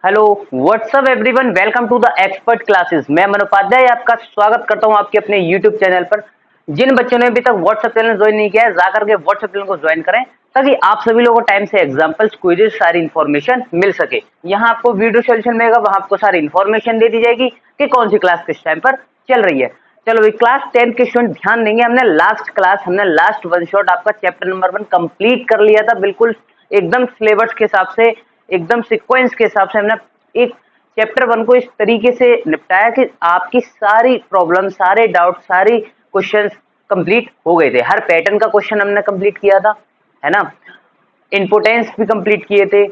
Hello what's up everyone, welcome to the expert classes. मैं मनोज उपाध्याय आपका स्वागत करता हूं आपके अपने यूट्यूब चैनल पर। जिन बच्चों ने अभी तक व्हाट्सअप चैनल ज्वाइन नहीं किया है, जाकर के व्हाट्सअप चैनल को ज्वाइन करें ताकि आप सभी लोगों को टाइम से एग्जाम्पल्स, क्विजेस, सारी इन्फॉर्मेशन मिल सके। यहाँ आपको वीडियो सोल्यूशन मिलेगा, वहां आपको सारी इन्फॉर्मेशन दे दी जाएगी कि कौन सी क्लास किस टाइम पर चल रही है। चलो भाई, क्लास 10 के स्टूडेंट ध्यान देंगे। हमने लास्ट वन शॉट आपका चैप्टर नंबर 1 कंप्लीट कर लिया था, बिल्कुल एकदम सिलेबस के हिसाब से, एकदम सीक्वेंस के हिसाब से हमने एक चैप्टर 1 को इस तरीके से निपटाया कि आपकी सारी प्रॉब्लम, सारे डाउट, सारी क्वेश्चंस कंप्लीट हो गए थे। हर पैटर्न का क्वेश्चन हमने कंप्लीट किया था, है ना। इंपोर्टेंस भी कंप्लीट किए थे,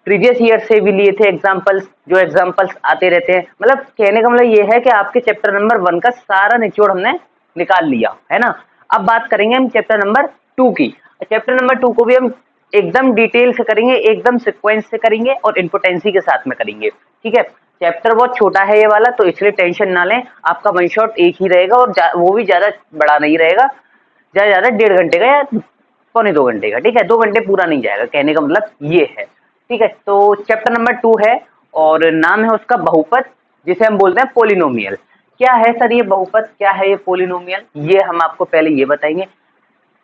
प्रीवियस ईयर से भी लिए थे एग्जांपल्स, जो एग्जांपल्स आते रहते हैं। मतलब कहने का मतलब ये है कि आपके चैप्टर नंबर 1 का सारा निचोड़ हमने निकाल लिया, है ना। अब बात करेंगे हम चैप्टर नंबर 2 की। चैप्टर नंबर 2 को भी हम एकदम डिटेल से करेंगे, एकदम सीक्वेंस से करेंगे और इंपोर्टेंसी के साथ में करेंगे, ठीक है। चैप्टर बहुत छोटा है ये वाला, तो इसलिए टेंशन ना लें। आपका वन शॉट एक ही रहेगा और वो भी ज्यादा बड़ा नहीं रहेगा, ज्यादा ज्यादा 1.5 घंटे का या 1.25 घंटे का, ठीक है। 2 घंटे पूरा नहीं जाएगा, कहने का मतलब ये है, ठीक है। तो चैप्टर नंबर 2 है और नाम है उसका बहुपद, जिसे हम बोलते हैं पोलिनोमियल। क्या है सर ये बहुपद, क्या है ये पोलिनोमियल, ये हम आपको पहले ये बताएंगे।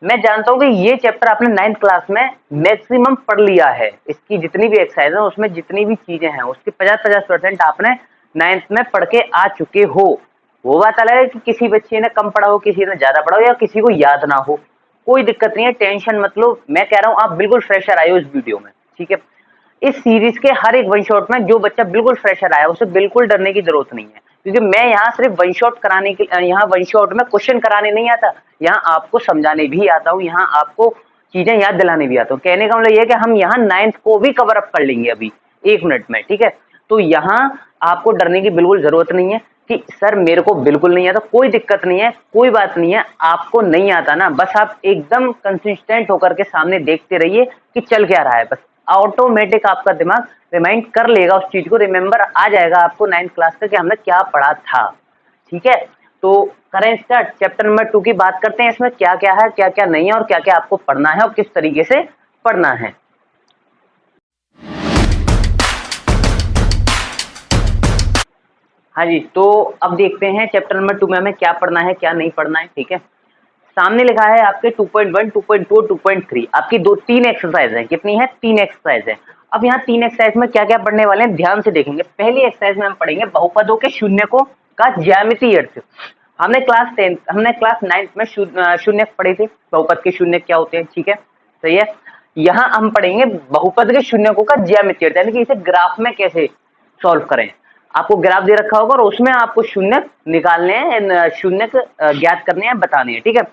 मैं जानता हूं कि ये चैप्टर आपने 9th क्लास में मैक्सिमम पढ़ लिया है। इसकी जितनी भी एक्सरसाइज है, उसमें जितनी भी चीजें हैं, उसकी 50-50% आपने 9th में पढ़ के आ चुके हो। वो बात अलग है कि किसी बच्चे ने कम पढ़ा हो, किसी ने ज्यादा पढ़ा हो, या किसी को याद ना हो, कोई दिक्कत नहीं है, टेंशन मत लो। मैं कह रहा हूँ आप बिल्कुल फ्रेशर आए हो इस वीडियो में, ठीक है। इस सीरीज के हर एक वन शॉट में जो बच्चा बिल्कुल फ्रेशर आया, उसे बिल्कुल डरने की जरूरत नहीं है, क्योंकि मैं यहाँ सिर्फ वन शॉट कराने के, यहाँ वन शॉट में क्वेश्चन कराने नहीं आता, यहाँ आपको समझाने भी आता हूँ, यहाँ आपको चीजें याद दिलाने भी आता हूँ। कहने का मतलब ये है कि हम यहाँ 9th को भी कवर अप कर लेंगे अभी 1 मिनट में, ठीक है। तो यहाँ आपको डरने की बिल्कुल जरूरत नहीं है कि सर मेरे को बिल्कुल नहीं आता। कोई दिक्कत नहीं है, कोई बात नहीं है। आपको नहीं आता ना, बस आप एकदम कंसिस्टेंट होकर के सामने देखते रहिए कि चल क्या रहा है, बस ऑटोमेटिक आपका दिमाग रिमाइंड कर लेगा उस चीज को, रिमेंबर आ जाएगा आपको 9th क्लास का कि हमने क्या पढ़ा था, ठीक है। तो करें स्टार्ट। चैप्टर नंबर 2 की बात करते हैं। इसमें क्या क्या है, क्या क्या नहीं है और क्या क्या आपको पढ़ना है और किस तरीके से पढ़ना है। हाँ जी, तो अब देखते हैं चैप्टर नंबर 2 में हमें क्या पढ़ना है, क्या नहीं पढ़ना है, ठीक है। सामने लिखा है आपके 2.1, 2.2, 2.3, आपकी 3 एक्सरसाइज है। कितनी है? 3 एक्सरसाइज है। अब यहाँ 3 एक्सरसाइज में क्या क्या पढ़ने वाले हैं, ध्यान से देखेंगे। पहली एक्सरसाइज में हम पढ़ेंगे बहुपदों के शून्यकों का ज्यामितीय अर्थ। हमने क्लास 9th में शून्य पढ़े थे, बहुपद के शून्य क्या होते हैं, ठीक है, सही है। यहाँ हम पढ़ेंगे बहुपद के शून्यकों का ज्यामितीय अर्थ, यानी कि इसे ग्राफ में कैसे सॉल्व करें। आपको ग्राफ दे रखा होगा और उसमें आपको शून्य निकालने हैं, शून्य ज्ञात करने हैं, बताने हैं, ठीक है।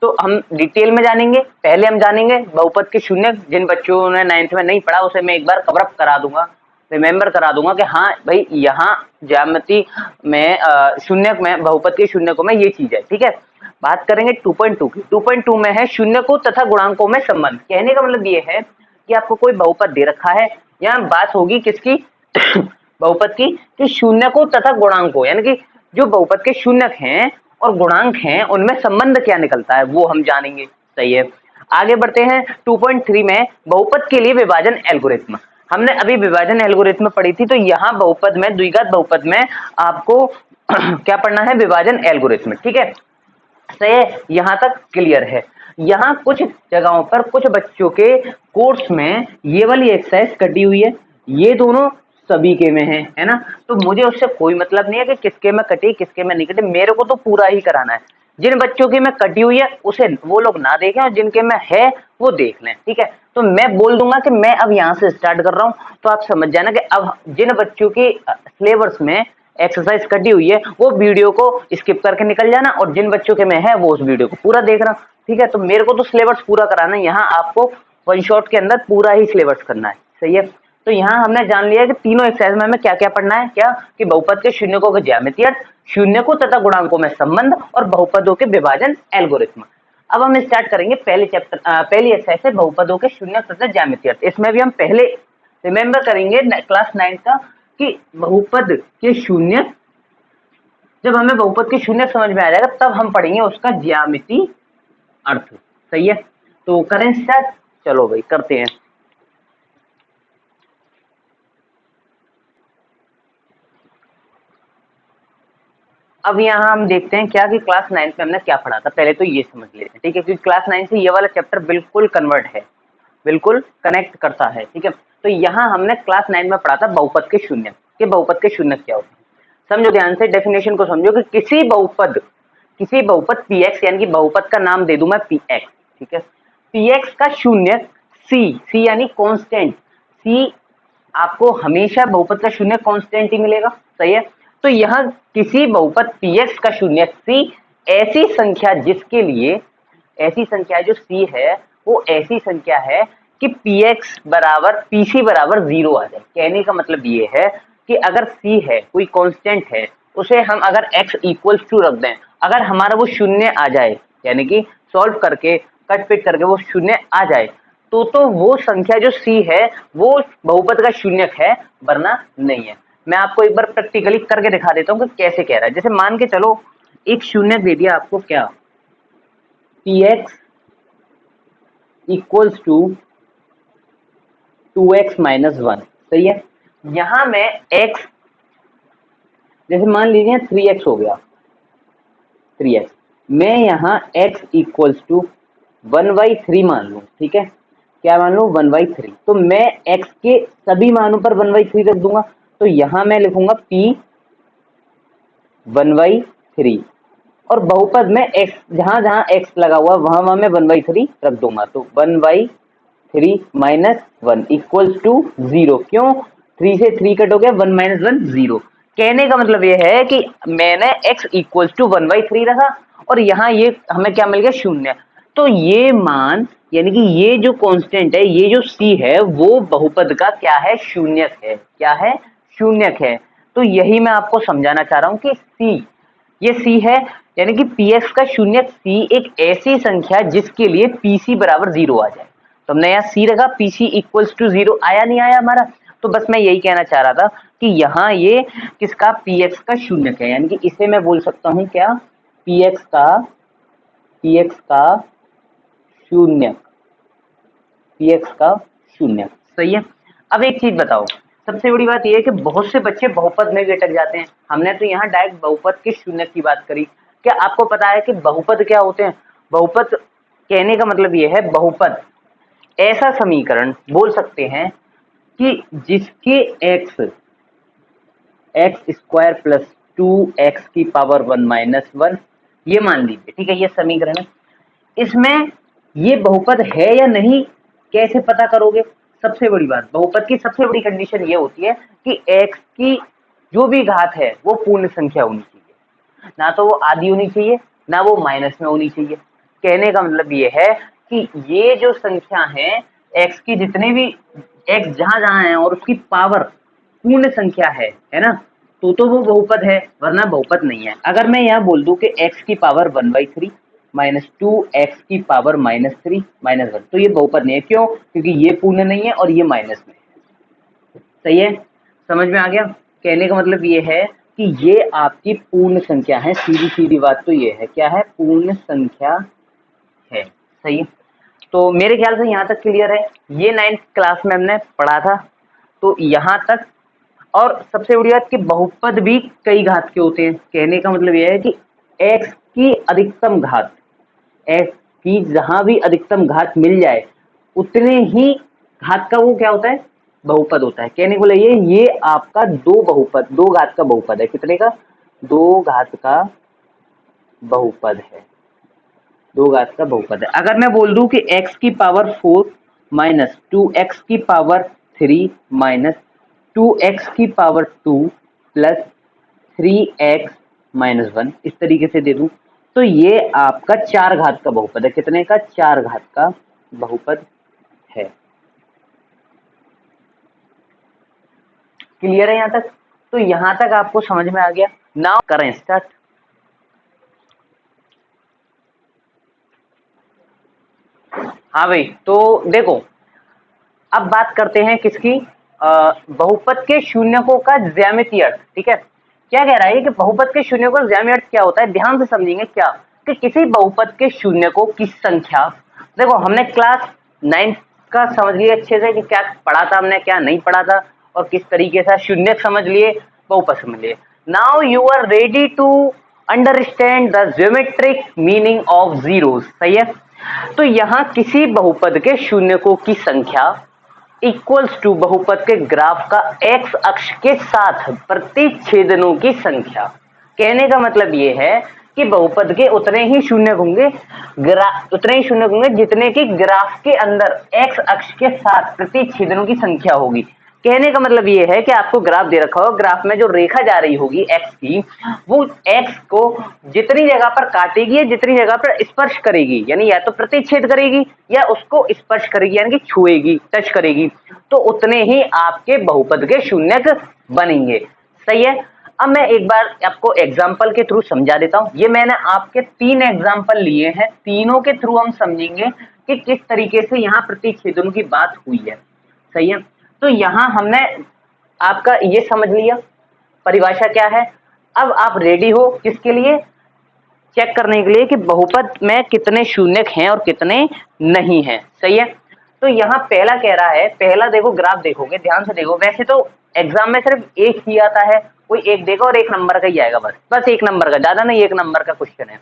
तो हम डिटेल में जानेंगे। पहले हम जानेंगे बहुपद के शून्य। जिन बच्चों ने 9th में नहीं पढ़ा, उसे मैं एक बार कवर अप करा दूंगा, रिमेंबर करा दूंगा कि हाँ भाई, यहाँ ज्यामिति में शून्य में, बहुपद के शून्यकों में ये चीज है, ठीक है। बात करेंगे 2.2 की। 2.2 में है शून्यकों तथा गुणांकों में संबंध। कहने का मतलब ये है कि आपको कोई बहुपद दे रखा है, यहाँ बात होगी किसकी बहुपद की, कि शून्यकों तथा गुणांकों, यानी कि जो बहुपद के शून्यक हैं और गुणांक हैं, उनमें संबंध क्या निकलता है वो हम जानेंगे, सही है। आगे बढ़ते हैं 2.3 में बहुपद के लिए विभाजन एल्गोरिथ्म। हमने अभी विभाजन एल्गोरिथ्म पढ़ी थी, तो यहाँ बहुपद में, द्विघात बहुपद में आपको क्या पढ़ना है, विभाजन एल्गोरिथ्म, ठीक है, सही है। यहाँ तक क्लियर है। यहाँ कुछ जगहों पर कुछ बच्चों के कोर्स में ये वाली एक्सरसाइज कटी हुई है, ये दोनों सभी के में है ना। तो मुझे उससे कोई मतलब नहीं है कि किसके में कटी, किसके में नहीं कटी, मेरे को तो पूरा ही कराना है। जिन बच्चों की में कटी हुई है उसे वो लोग ना देखें, और जिनके में है वो देख लें, ठीक है। तो मैं बोल दूंगा कि मैं अब यहाँ से स्टार्ट कर रहा हूँ, तो आप समझ जाना कि अब जिन बच्चों की सिलेबस में एक्सरसाइज कटी हुई है वो वीडियो को स्किप करके निकल जाना, और जिन बच्चों के में है वो उस वीडियो को पूरा देखना, ठीक है। तो मेरे को तो सिलेबस पूरा कराना है, यहाँ आपको वन शॉट के अंदर पूरा ही सिलेबस करना है, सही है। तो यहाँ हमने जान लिया कि तीनों एक्सरसाइज में हमें क्या क्या पढ़ना है, क्या कि बहुपद के शून्यकों के ज्यामितीय अर्थ, शून्यकों तथा गुणांकों में संबंध और बहुपदों के विभाजन एल्गोरिथ्म। अब हम स्टार्ट करेंगे पहली एक्सरसाइज से, बहुपदों के शून्य तथा ज्यामितीय अर्थ। इसमें भी हम पहले रिमेंबर करेंगे क्लास 9 का कि बहुपद के शून्य, जब हमें बहुपद के शून्य समझ में आ जाएगा तब हम पढ़ेंगे उसका ज्यामितीय अर्थ, सही है। तो करें स्टार्ट, चलो भाई करते हैं। अब यहाँ हम देखते हैं क्या कि क्लास 9 में हमने क्या पढ़ा था, पहले तो ये समझ लेते हैं, ठीक है, क्योंकि क्लास 9 से ये वाला चैप्टर बिल्कुल कन्वर्ट है, बिल्कुल कनेक्ट करता है, ठीक है। तो यहाँ हमने क्लास 9 में पढ़ा था बहुपद के शून्य, कि बहुपद के शून्य क्या होते हैं। समझो ध्यान से, डेफिनेशन को समझो कि किसी बहुपद px, यानी कि बहुपद का नाम दे दूं मैं px, ठीक है, px का शून्य c यानी कांस्टेंट, c आपको हमेशा बहुपद का शून्य कांस्टेंट ही मिलेगा, सही है। तो यहाँ किसी बहुपद px का शून्य c ऐसी संख्या जिसके लिए, ऐसी संख्या जो c है वो ऐसी संख्या है कि px बराबर pc बराबर 0 आ जाए। कहने का मतलब ये है कि अगर c है, कोई कांस्टेंट है, उसे हम अगर x इक्वल्स टू रख दें, अगर हमारा वो शून्य आ जाए, यानी कि सॉल्व करके कट पिट करके वो शून्य आ जाए, तो वो संख्या जो c है वो बहुपद का शून्यक है, वरना नहीं है। मैं आपको एक बार प्रैक्टिकली करके दिखा देता हूँ कि कैसे कह रहा है। जैसे मान के चलो एक शून्यक दे दिया आपको, क्या, px equals to 2x minus 1, सही है। यहां मैं x, जैसे मान लीजिए 3x हो गया, 3x, मैं यहाँ x इक्वल्स टू 1/3 मान लूं, ठीक है, क्या मान लूं, 1/3। तो मैं x के सभी मानों पर 1/3 रख दूंगा, तो यहां मैं लिखूंगा p 1/3, और बहुपद में x, जहां जहां x लगा हुआ वहां वहां मैं 1/3 रख दूंगा, तो 1/3 माइनस 1 इक्वल्स टू 0। क्यों, 3 से 3 कट हो गया, 1 माइनस 1 0। कहने का मतलब ये है कि मैंने x इक्वल्स टू 1/3 रखा और यहाँ ये हमें क्या मिल गया, शून्य। तो ये मान, यानी कि ये जो कांस्टेंट है, ये जो c है, वो बहुपद का क्या है, शून्यक है। क्या है, शून्यक है। तो यही मैं आपको समझाना चाह रहा हूं कि c, ये c है, यानी कि px का शून्यक c एक ऐसी संख्या जिसके लिए pc बराबर 0 आ जाए। तो हमने यहाँ c रखा, pc इक्वल्स टू 0 आया, नहीं आया हमारा। तो बस मैं यही कहना चाह रहा था कि यहाँ ये किसका, px का शून्यक है, यानी कि इसे मैं बोल सकता हूँ क्या, px का शून्यक, px का शून्यक, सही है। अब एक चीज बताओ, सबसे बड़ी बात यह है कि बहुत से बच्चे बहुपद में भी अटक जाते हैं। हमने तो यहाँ डायरेक्ट बहुपद के शून्यक की बात करी। क्या आपको पता है कि बहुपद क्या होते हैं? बहुपद कहने का मतलब यह है, बहुपद ऐसा समीकरण बोल सकते हैं कि जिसके x स्क्वायर प्लस 2x की पावर 1 माइनस 1, ये मान लीजिए, ठीक है, ये समीकरण है। इसमें ये बहुपद है या नहीं, कैसे पता करोगे? सबसे बड़ी बात, बहुपद की सबसे बड़ी कंडीशन ये होती है कि x की जो भी घात है वो पूर्ण संख्या होनी चाहिए, ना तो वो आधी होनी चाहिए, ना वो माइनस में होनी चाहिए। कहने का मतलब ये है कि ये जो संख्या है, x की जितने भी x जहां जहां है और उसकी पावर पूर्ण संख्या है ना, तो वो बहुपद है, वरना बहुपद नहीं है। अगर मैं यहाँ बोल दूं कि x की पावर 1/3 माइनस 2x की पावर माइनस 3 माइनस 1, तो ये बहुपद नहीं है। क्यों? क्योंकि ये पूर्ण नहीं है और ये माइनस में है। सही है, समझ में आ गया? कहने का मतलब ये है कि ये आपकी पूर्ण संख्या है, सीधी सीधी बात तो ये है, क्या है, पूर्ण संख्या है। सही है, तो मेरे ख्याल से यहाँ तक क्लियर है। ये 9th क्लास में हमने पढ़ा था, तो यहाँ तक। और सबसे बड़ी बात कि बहुपद भी कई घात के होते हैं। कहने का मतलब यह है कि x की अधिकतम घात, x की जहां भी अधिकतम घात मिल जाए उतने ही घात का वो क्या होता है, बहुपद होता है। कहने को लिए ये आपका दो घात का बहुपद है। कितने का? 2 घात का बहुपद है, 2 घात का बहुपद है। अगर मैं बोल दूं कि x की पावर 4 माइनस 2x की पावर 3 माइनस 2x की पावर 2 प्लस 3x माइनस 1, इस तरीके से दे दूं, तो ये आपका 4 घात का बहुपद है। कितने का? 4 घात का बहुपद है। क्लियर है यहाँ तक? तो यहाँ तक आपको समझ में आ गया। नाउ करें स्टार्ट। हाँ भाई, तो देखो अब बात करते हैं किसकी, बहुपद के शून्यकों का ज्यामितीय अर्थ। ठीक है, क्या कह रहा है कि बहुपद के शून्यकों का ज्यामितीय अर्थ क्या होता है? ध्यान से समझेंगे क्या, कि किसी बहुपद के शून्यकों की संख्या, देखो हमने क्लास 9 का समझ लिया अच्छे से कि क्या पढ़ा था हमने, क्या नहीं पढ़ा था, और किस तरीके से शून्यक समझ लिए, बहुपद समझ लिए। Now you are ready to understand the geometric meaning of zeros. सही है। तो यहाँ किसी बहुपद के शून्यकों की संख्या इक्वल्स टू बहुपद के ग्राफ का एक्स अक्ष के साथ प्रतिच्छेदनों की संख्या। कहने का मतलब ये है कि बहुपद के उतने ही शून्य होंगे, उतने ही शून्य होंगे जितने की ग्राफ के अंदर एक्स अक्ष के साथ प्रतिच्छेदनों की संख्या होगी। कहने का मतलब ये है कि आपको ग्राफ दे रखा होगा, ग्राफ में जो रेखा जा रही होगी एक्स की, वो एक्स को जितनी जगह पर काटेगी या जितनी जगह पर स्पर्श करेगी, यानी या तो प्रतिच्छेद करेगी या उसको स्पर्श करेगी, यानी कि छुएगी, टच करेगी, तो उतने ही आपके बहुपद के शून्यक बनेंगे। सही है। अब मैं एक बार आपको एग्जाम्पल के थ्रू समझा देता हूं। ये मैंने आपके 3 एग्जाम्पल लिए हैं, तीनों के थ्रू हम समझेंगे कि किस तरीके से यहाँ प्रतिच्छेदन की बात हुई है। सही है। तो यहाँ हमने आपका ये समझ लिया परिभाषा क्या है। अब आप रेडी हो किसके लिए? चेक करने के लिए कि बहुपद में कितने शून्यक हैं और कितने नहीं हैं। सही है। तो यहाँ पहला कह रहा है, पहला देखो ग्राफ देखोगे ध्यान से देखो, वैसे तो एग्जाम में सिर्फ एक ही आता है, कोई एक देगा और 1 नंबर का ही आएगा, बस 1 नंबर का, ज्यादा नहीं, 1 नंबर का क्वेश्चन है।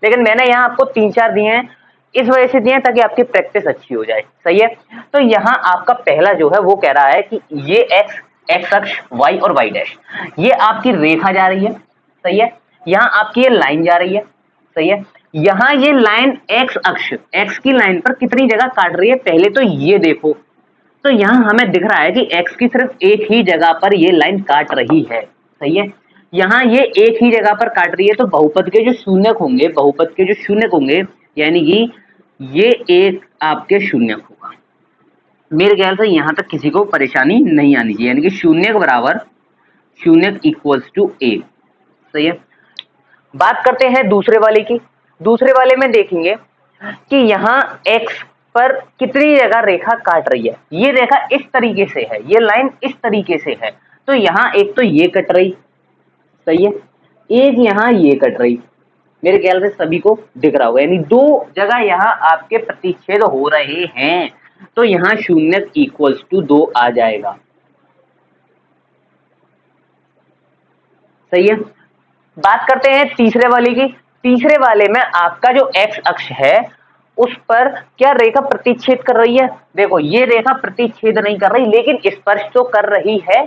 लेकिन मैंने यहाँ आपको 3-4 दिए हैं, इस वजह से दिए हैं ताकि आपकी प्रैक्टिस अच्छी हो जाए। सही है। तो यहाँ आपका पहला जो है वो कह रहा है कि ये एक्स अक्ष, वाई और वाई डैश, ये आपकी रेखा जा रही है। सही है। यहाँ आपकी ये लाइन जा रही है। सही है। यहाँ ये लाइन एक्स अक्ष, एक्स की लाइन पर कितनी जगह काट रही है पहले तो ये देखो। तो यहाँ हमें दिख रहा है कि एक्स की सिर्फ एक ही जगह पर ये लाइन काट रही है। सही है। यहाँ ये एक ही जगह पर काट रही है, तो बहुपद के जो शून्यक होंगे, बहुपद के जो शून्यक होंगे, यानी कि ये एक आपके शून्यक होगा। मेरे ख्याल से यहाँ तक किसी को परेशानी नहीं आनी चाहिए, यानी कि शून्यक बराबर शून्यक इक्वल्स टू ए। सही है। बात करते हैं दूसरे वाले की। दूसरे वाले में देखेंगे कि यहाँ x पर कितनी जगह रेखा काट रही है। ये रेखा इस तरीके से है, ये लाइन इस तरीके से है, तो यहाँ एक तो ये कट रही, सही है, एक यहाँ ये कट रही। मेरे ख्याल से सभी को दिख रहा होगा, यानी 2 जगह यहाँ आपके प्रतिच्छेद हो रहे हैं, तो यहाँ शून्यक इक्वल्स टू 2 आ जाएगा। सही है। बात करते हैं तीसरे वाले की। तीसरे वाले में आपका जो एक्स अक्ष है उस पर क्या रेखा प्रतिच्छेद कर रही है? देखो ये रेखा प्रतिच्छेद नहीं कर रही, लेकिन स्पर्श तो कर रही है,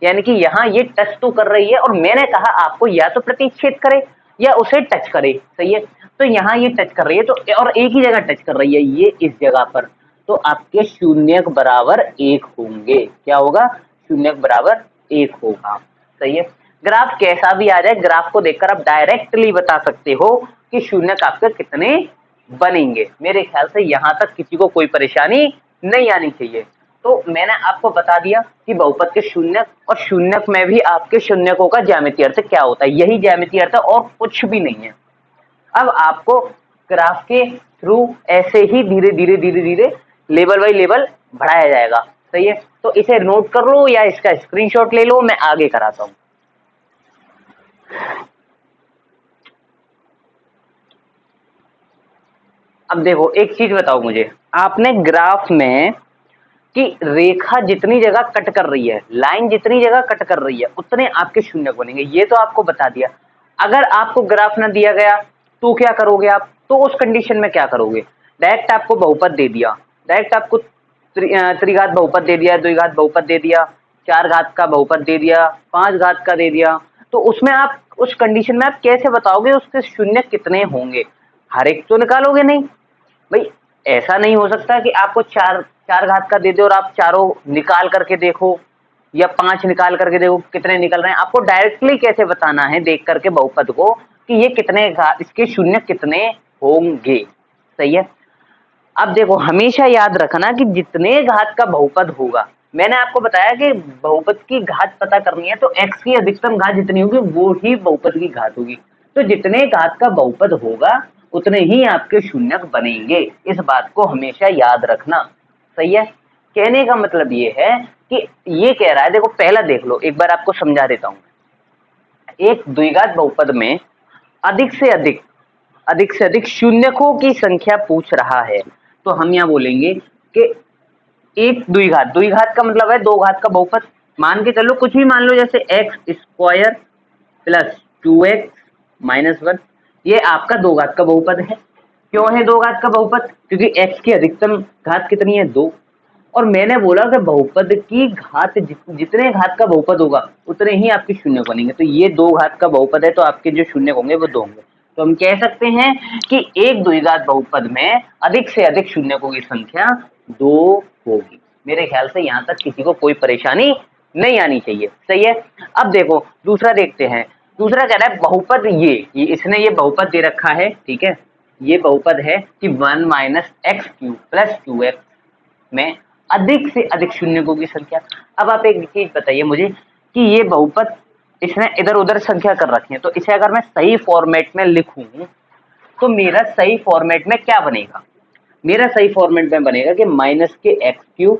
यानी कि यहाँ ये टच तो कर रही है, और मैंने कहा आपको या तो प्रतिच्छेद करे या उसे टच करे। सही है। तो यहाँ ये टच कर रही है, तो और एक ही जगह टच कर रही है, ये इस जगह पर, तो आपके शून्यक बराबर 1 होंगे। क्या होगा? शून्यक बराबर 1 होगा। सही है। ग्राफ कैसा भी आ जाए, ग्राफ को देखकर आप डायरेक्टली बता सकते हो कि शून्यक आपके कितने बनेंगे। मेरे ख्याल से यहाँ तक किसी को कोई परेशानी नहीं आनी चाहिए। तो मैंने आपको बता दिया कि बहुपद के शून्यक, और शून्यक में भी आपके शून्यकों का ज्यामितीय अर्थ क्या होता है, यही ज्यामितीय अर्थ और कुछ भी नहीं है। अब आपको ग्राफ के थ्रू ऐसे ही धीरे धीरे धीरे धीरे लेवल बाई लेवल बढ़ाया जाएगा। सही है। तो इसे नोट कर लो या इसका स्क्रीनशॉट ले लो, मैं आगे कराता हूँ। अब देखो एक चीज बताओ मुझे, आपने ग्राफ में कि रेखा जितनी जगह कट कर रही है, लाइन जितनी जगह कट कर रही है, उतने आपके शून्य बनेंगे, ये तो आपको बता दिया। अगर आपको ग्राफ ना दिया गया तो क्या करोगे आप? तो उस कंडीशन में क्या करोगे? डायरेक्ट आपको बहुपद दे दिया, डायरेक्ट आपको त्रिघात बहुपद दे दिया, द्विघात बहुपद दे दिया, 4 घात का बहुपद दे दिया, 5 घात का दे दिया, तो उसमें आप उस कंडीशन में आप कैसे बताओगे उसके शून्य कितने होंगे? हर एक तो निकालोगे नहीं भाई, ऐसा नहीं हो सकता कि आपको 4 घात का दे दे और आप चारों निकाल करके देखो, या 5 निकाल करके देखो कितने निकल रहे हैं। आपको डायरेक्टली कैसे बताना है देख करके बहुपद को कि ये कितने घात, इसके शून्य कितने होंगे। सही है। अब देखो हमेशा याद रखना कि जितने घात का बहुपद होगा, मैंने आपको बताया कि बहुपद की घात पता करनी है तो x की अधिकतम घात जितनी होगी वो ही बहुपद की घात होगी। तो जितने घात का बहुपद होगा उतने ही आपके शून्यक बनेंगे, इस बात को हमेशा याद रखना। सही है। कहने का मतलब ये है कि ये कह रहा है, देखो पहला देख लो, एक बार आपको समझा देता हूं। एक द्विघात बहुपद में अधिक से अधिक शून्यकों की संख्या पूछ रहा है, तो हम यहाँ बोलेंगे कि एक द्विघात का मतलब है 2 घात का बहुपद। मान के चलो कुछ भी मान लो, जैसे x² + 2x -1। ये आपका 2 घात का बहुपद है। क्यों है 2 घात का बहुपद? क्योंकि x की अधिकतम घात कितनी है? 2। और मैंने बोला कि बहुपद की घात जितने घात का बहुपद होगा उतने ही आपके शून्य बनेंगे। तो ये 2 घात का बहुपद है, तो आपके जो शून्य होंगे वो 2 होंगे। तो हम कह सकते हैं कि एक द्विघात बहुपद में अधिक से अधिक शून्यकों की संख्या 2 होगी। मेरे ख्याल से यहाँ तक किसी को कोई परेशानी नहीं आनी चाहिए। सही है। अब देखो दूसरा देखते हैं। दूसरा कह रहा है बहुपद इसने ये बहुपद दे रखा है, ठीक है। ये बहुपद है कि 1 - x³ + 2x में अधिक से अधिक शून्यकों की संख्या। अब आप एक चीज बताइए मुझे कि ये बहुपद इसने इधर उधर संख्या कर रखी है, तो इसे अगर मैं सही फॉर्मेट में लिखूं तो मेरा सही फॉर्मेट में क्या बनेगा? मेरा सही फॉर्मेट में बनेगा कि -x³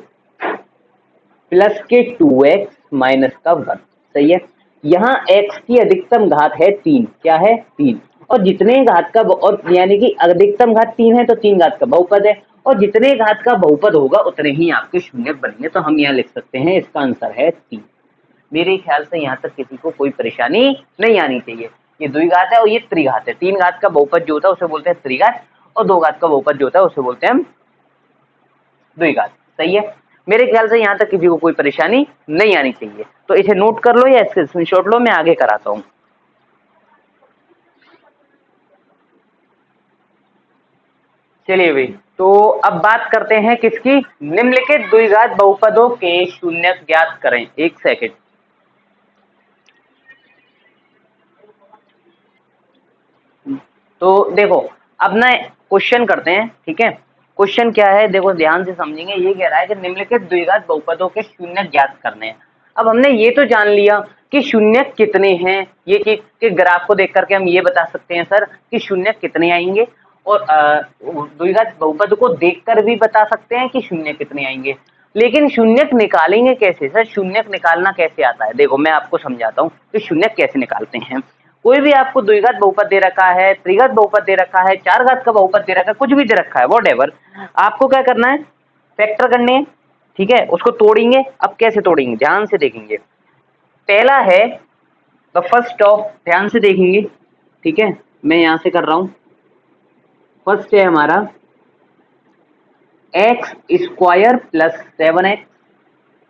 + 2x - 1। सही है। यहाँ x की अधिकतम घात है 3। क्या है? 3। और जितने घात का और यानी कि अधिकतम घात 3 है तो 3 घात का बहुपद है, और जितने घात का बहुपद होगा उतने ही आपके शून्य बनेंगे। तो हम यहाँ लिख सकते हैं इसका आंसर है 3। मेरे ख्याल से यहाँ तक किसी को कोई परेशानी नहीं आनी चाहिए। ये द्विघात है और ये त्रिघात है। 3 घात का बहुपद जो होता है उसे बोलते हैं त्रिघात, और 2 घात का बहुपद जो होता है उसे बोलते हैं हम द्विघात। सही है। मेरे ख्याल से यहाँ तक किसी को कोई परेशानी नहीं आनी चाहिए। तो इसे नोट कर लो या इसके स्क्रीनशॉट लो, मैं आगे कराता हूँ। चलिए भाई, तो अब बात करते हैं किसकी? निम्नलिखित द्विघात बहुपदों के शून्य ज्ञात करें। एक सेकंड। तो देखो अब ना क्वेश्चन करते हैं, ठीक है। क्वेश्चन क्या है देखो ध्यान से समझेंगे। ये कह रहा है कि निम्नलिखित द्विघात बहुपदों के शून्य ज्ञात करने हैं। अब हमने ये तो जान लिया कि शून्य कितने हैं, ये चीज के ग्राफ को देख करके हम ये बता सकते हैं सर कि शून्य कितने आएंगे, और द्विघात बहुपद को देखकर भी बता सकते हैं कि शून्य कितने आएंगे। लेकिन शून्यक निकालेंगे कैसे सर? शून्यक निकालना कैसे आता है? देखो मैं आपको समझाता हूँ कि शून्यक कैसे निकालते हैं। कोई भी आपको द्विघात बहुपद दे रखा है, त्रिघात बहुपद दे रखा है, 4 घात का बहुपद दे रखा है, कुछ भी दे रखा है, व्हाटएवर, आपको क्या करना है? फैक्टर करने हैं, ठीक है। उसको तोड़ेंगे। अब कैसे तोड़ेंगे? ध्यान से देखेंगे। पहला है द फर्स्ट ऑफ, ध्यान से देखेंगे, ठीक है। मैं यहां से कर रहा हूं। फर्स्ट है हमारा x² + 7x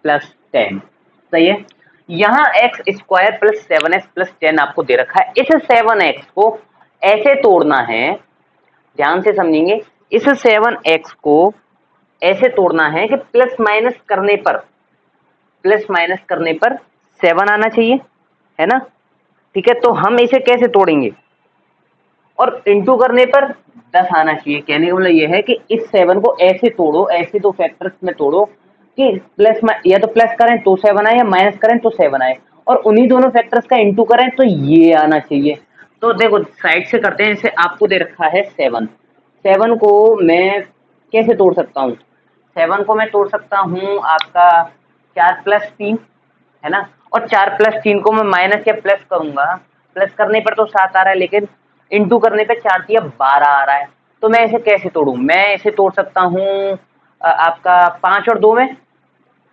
+ 10। सही है। यहाँ x² + 7x + 10 आपको दे रखा है। इस 7x को ऐसे तोड़ना है, ध्यान से समझेंगे। इस 7x को ऐसे तोड़ना है कि प्लस माइनस करने पर 7 आना चाहिए, है ना? ठीक है। तो हम इसे कैसे तोड़ेंगे? और इंटू करने पर 10 आना चाहिए। कहने का मतलब ये है कि इस 7 को ऐसे तोड़ो, ऐसे दो फैक्टर्स में तोड़ो कि प्लस या तो प्लस करें तो 7 आए या माइनस करें तो 7 आए, और उन्हीं दोनों फैक्टर्स का इंटू करें तो ये आना चाहिए। तो देखो साइड से करते हैं। जैसे आपको दे रखा है 7 को मैं कैसे तोड़ सकता हूँ? 7 को मैं तोड़ सकता हूँ आपका 4 + 3, है ना? और 4 + 3 को मैं माइनस या प्लस करूंगा, प्लस करने पर तो 7 आ रहा है, लेकिन इंटू करने पे 4 × 12 आ रहा है। तो मैं इसे कैसे तोड़ूं? मैं इसे तोड़ सकता हूँ आपका 5 और 2 में।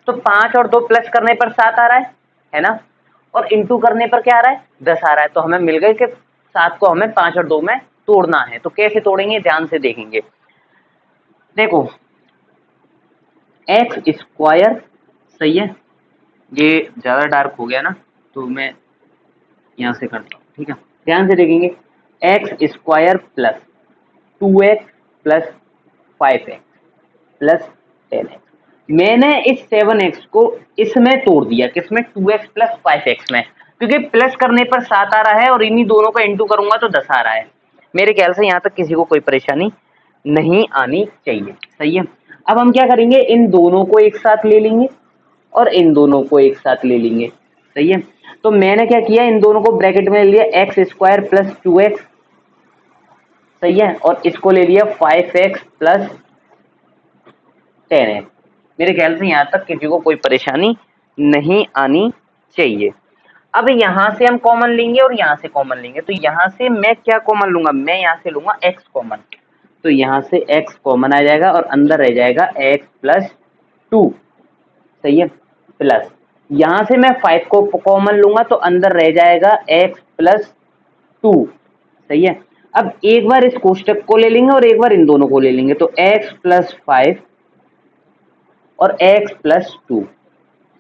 तो 5 और 2 प्लस करने पर 7 आ रहा है ना? और इंटू करने पर क्या आ रहा है? 10 आ रहा है। तो हमें मिल गई कि 7 को हमें 5 और 2 में तोड़ना है। तो कैसे तोड़ेंगे? ध्यान से देखेंगे। देखो x², सही है। ये ज्यादा डार्क हो गया ना, तो मैं यहाँ से करता हूँ, ठीक है। ध्यान से देखेंगे। x² + 2x + 5x + 10x। मैंने इस 7x को इसमें तोड़ दिया, किसमें? 2x + 5x में, क्योंकि प्लस करने पर 7 आ रहा है और इन्हीं दोनों का इंटू करूंगा तो 10 आ रहा है। मेरे ख्याल से यहाँ तक किसी को कोई परेशानी नहीं आनी चाहिए। सही है। अब हम क्या करेंगे? इन दोनों को एक साथ ले लेंगे और इन दोनों को एक साथ ले लेंगे। सही है। तो मैंने क्या किया? इन दोनों को ब्रैकेट में ले लिया, x² + 2x, सही है, और इसको ले लिया 5x + 10x। मेरे ख्याल से यहाँ तक किसी को कोई परेशानी नहीं आनी चाहिए। अब यहाँ से हम कॉमन लेंगे और यहाँ से कॉमन लेंगे। तो यहाँ से मैं क्या कॉमन लूंगा? मैं यहाँ से लूंगा x कॉमन। तो यहाँ से x कॉमन आ जाएगा और अंदर रह जाएगा x + 2, सही है, प्लस यहाँ से मैं 5 को कॉमन लूंगा तो अंदर रह जाएगा x + 2, सही है। अब एक बार इस कोष्टक को ले लेंगे और एक बार इन दोनों को ले लेंगे, तो x प्लस 5 और x प्लस 2।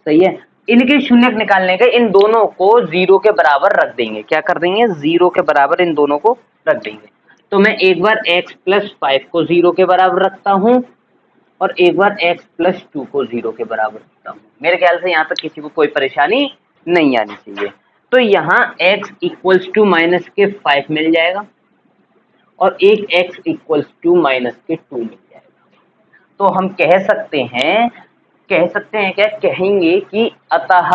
सही है। इनके शून्यक निकालने के इन दोनों को 0 के बराबर रख देंगे। क्या कर देंगे? 0 के बराबर इन दोनों को रख देंगे। तो मैं एक बार x प्लस 5 को 0 के बराबर रखता हूं और एक बार x प्लस 2 को 0 के बराबर रखता हूं। मेरे ख्याल से यहाँ तक किसी को कोई परेशानी नहीं आनी चाहिए। तो यहाँ x इक्वल्स टू माइनस के 5 मिल जाएगा और एक x इक्वल्स टू माइनस के 2 मिल जाएगा। तो हम कह सकते हैं क्या कहेंगे कि अतः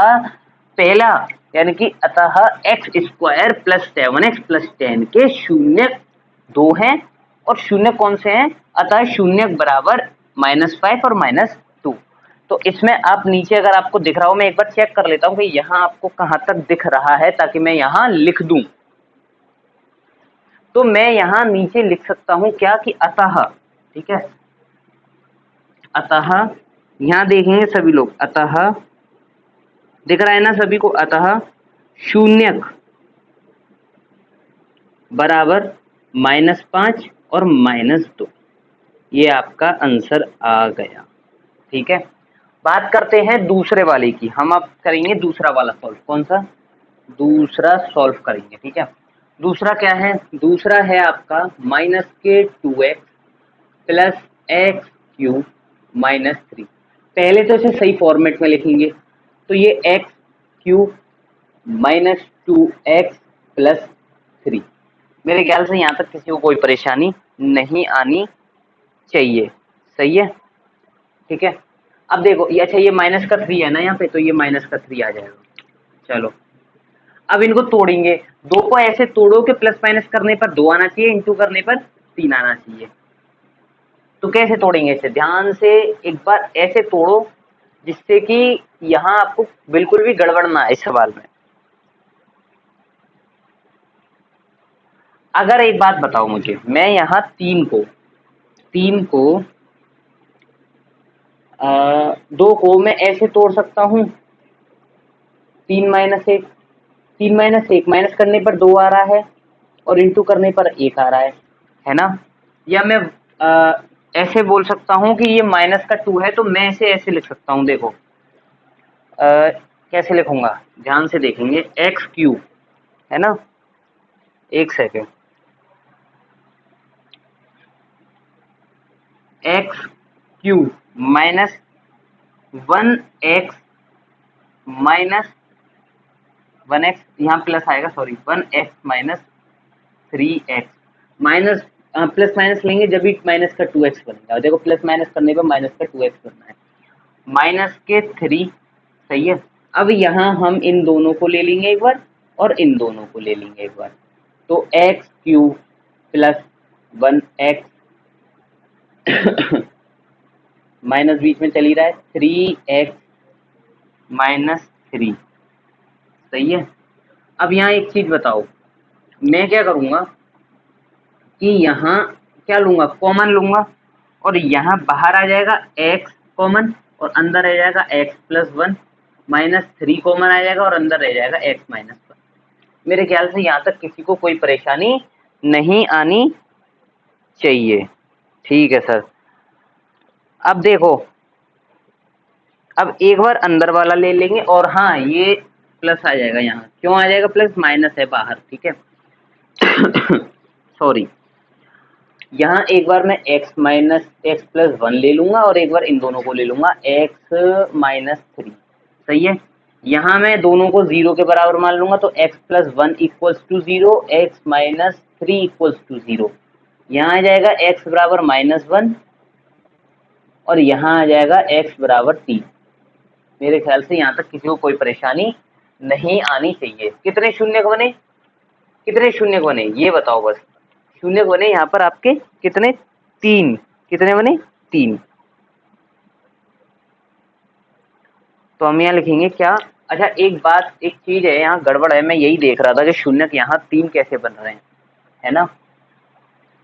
पहला यानी कि अतः x square plus 7x plus 10 के शून्य 2 हैं और शून्य कौन से हैं? अतः शून्य बराबर -5 और -2। तो इसमें आप नीचे अगर आपको दिख रहा हो, मैं एक बार चेक कर लेता हूं कि यहाँ आपको कहाँ तक दिख रहा है ताकि मैं यहाँ लिख दूं। तो मैं यहाँ नीचे लिख सकता हूं क्या कि अतः, ठीक है, अतः यहाँ देखेंगे सभी लोग, अतः दिख रहा है ना सभी को? अतः शून्यक बराबर -5 और -2। ये आपका आंसर आ गया। ठीक है। बात करते हैं दूसरे वाले की। हम अब करेंगे दूसरा वाला सॉल्व। कौन सा? दूसरा सॉल्व करेंगे। ठीक है। दूसरा क्या है? दूसरा है आपका -2x प्लस एक्स क्यूब -3। पहले तो इसे सही फॉर्मेट में लिखेंगे, तो ये एक्स क्यूब -2x प्लस 3। मेरे ख्याल से यहाँ तक किसी को कोई परेशानी नहीं आनी चाहिए। सही है। ठीक है। अब देखो ये, अच्छा ये माइनस का 3 है ना यहाँ पे, तो ये माइनस का 3 आ जाएगा। चलो अब इनको तोड़ेंगे। 2 को ऐसे तोड़ो कि प्लस माइनस करने पर 2 आना चाहिए, इंटू करने पर 3 आना चाहिए। तो कैसे तोड़ेंगे इसे? ध्यान से एक बार ऐसे तोड़ो जिससे कि यहाँ आपको बिल्कुल भी गड़बड़ ना आए सवाल में। अगर एक बात बताओ मुझे, मैं यहाँ 3 को 2 को मैं ऐसे तोड़ सकता हूँ, 3 माइनस 1, 3 माइनस 1 माइनस करने पर 2 आ रहा है और इंटू करने पर 1 आ रहा है ना? या मैं ऐसे बोल सकता हूँ कि ये माइनस का 2 है, तो मैं इसे ऐसे लिख सकता हूँ। देखो कैसे लिखूंगा, ध्यान से देखेंगे। एक्स क्यूब है ना, एक second, x cube minus 1x minus 1x, यहाँ प्लस आएगा, sorry 1x minus 3x minus plus minus लेंगे जब भी माइनस का 2x बनेगा। देखो प्लस माइनस करने पर माइनस का 2x बनना है, माइनस के 3। सही है। अब यहाँ हम इन दोनों को ले लेंगे एक बार और इन दोनों को ले लेंगे एक बार, तो x cube plus 1x minus बीच में चली रहा है 3x माइनस 3। सही है। अब यहाँ एक चीज बताओ, मैं क्या करूँगा कि यहाँ क्या लूँगा, कॉमन लूँगा और यहाँ बाहर आ जाएगा x कॉमन और अंदर रह जाएगा x प्लस 1 माइनस 3 कॉमन आ जाएगा और अंदर रह जाएगा x माइनस 1। मेरे ख्याल से यहाँ तक किसी को कोई परेशानी नहीं आनी चाहिए। ठीक है सर। अब देखो, अब एक बार अंदर वाला ले लेंगे और हाँ ये प्लस आ जाएगा। यहाँ क्यों आ जाएगा प्लस? माइनस है बाहर। ठीक है सॉरी, यहाँ एक बार मैं x माइनस एक्स प्लस 1 ले लूंगा और एक बार इन दोनों को ले लूंगा x माइनस 3। सही है। यहाँ मैं दोनों को 0 के बराबर मान लूंगा, तो x plus 1 equals to 0, x minus 3 equals to 0। यहाँ आ जाएगा x बराबर -1 और यहाँ आ जाएगा x बराबर 3। मेरे ख्याल से यहाँ तक किसी को कोई परेशानी नहीं आनी चाहिए। कितने शून्य बने? कितने शून्य बने ये बताओ बस। शून्य बने यहाँ पर आपके कितने? 3। कितने बने? 3। तो हम यहाँ लिखेंगे क्या? अच्छा एक बात, एक चीज है यहाँ गड़बड़ है, मैं यही देख रहा था कि शून्य यहाँ 3 कैसे बन रहे हैं, है ना?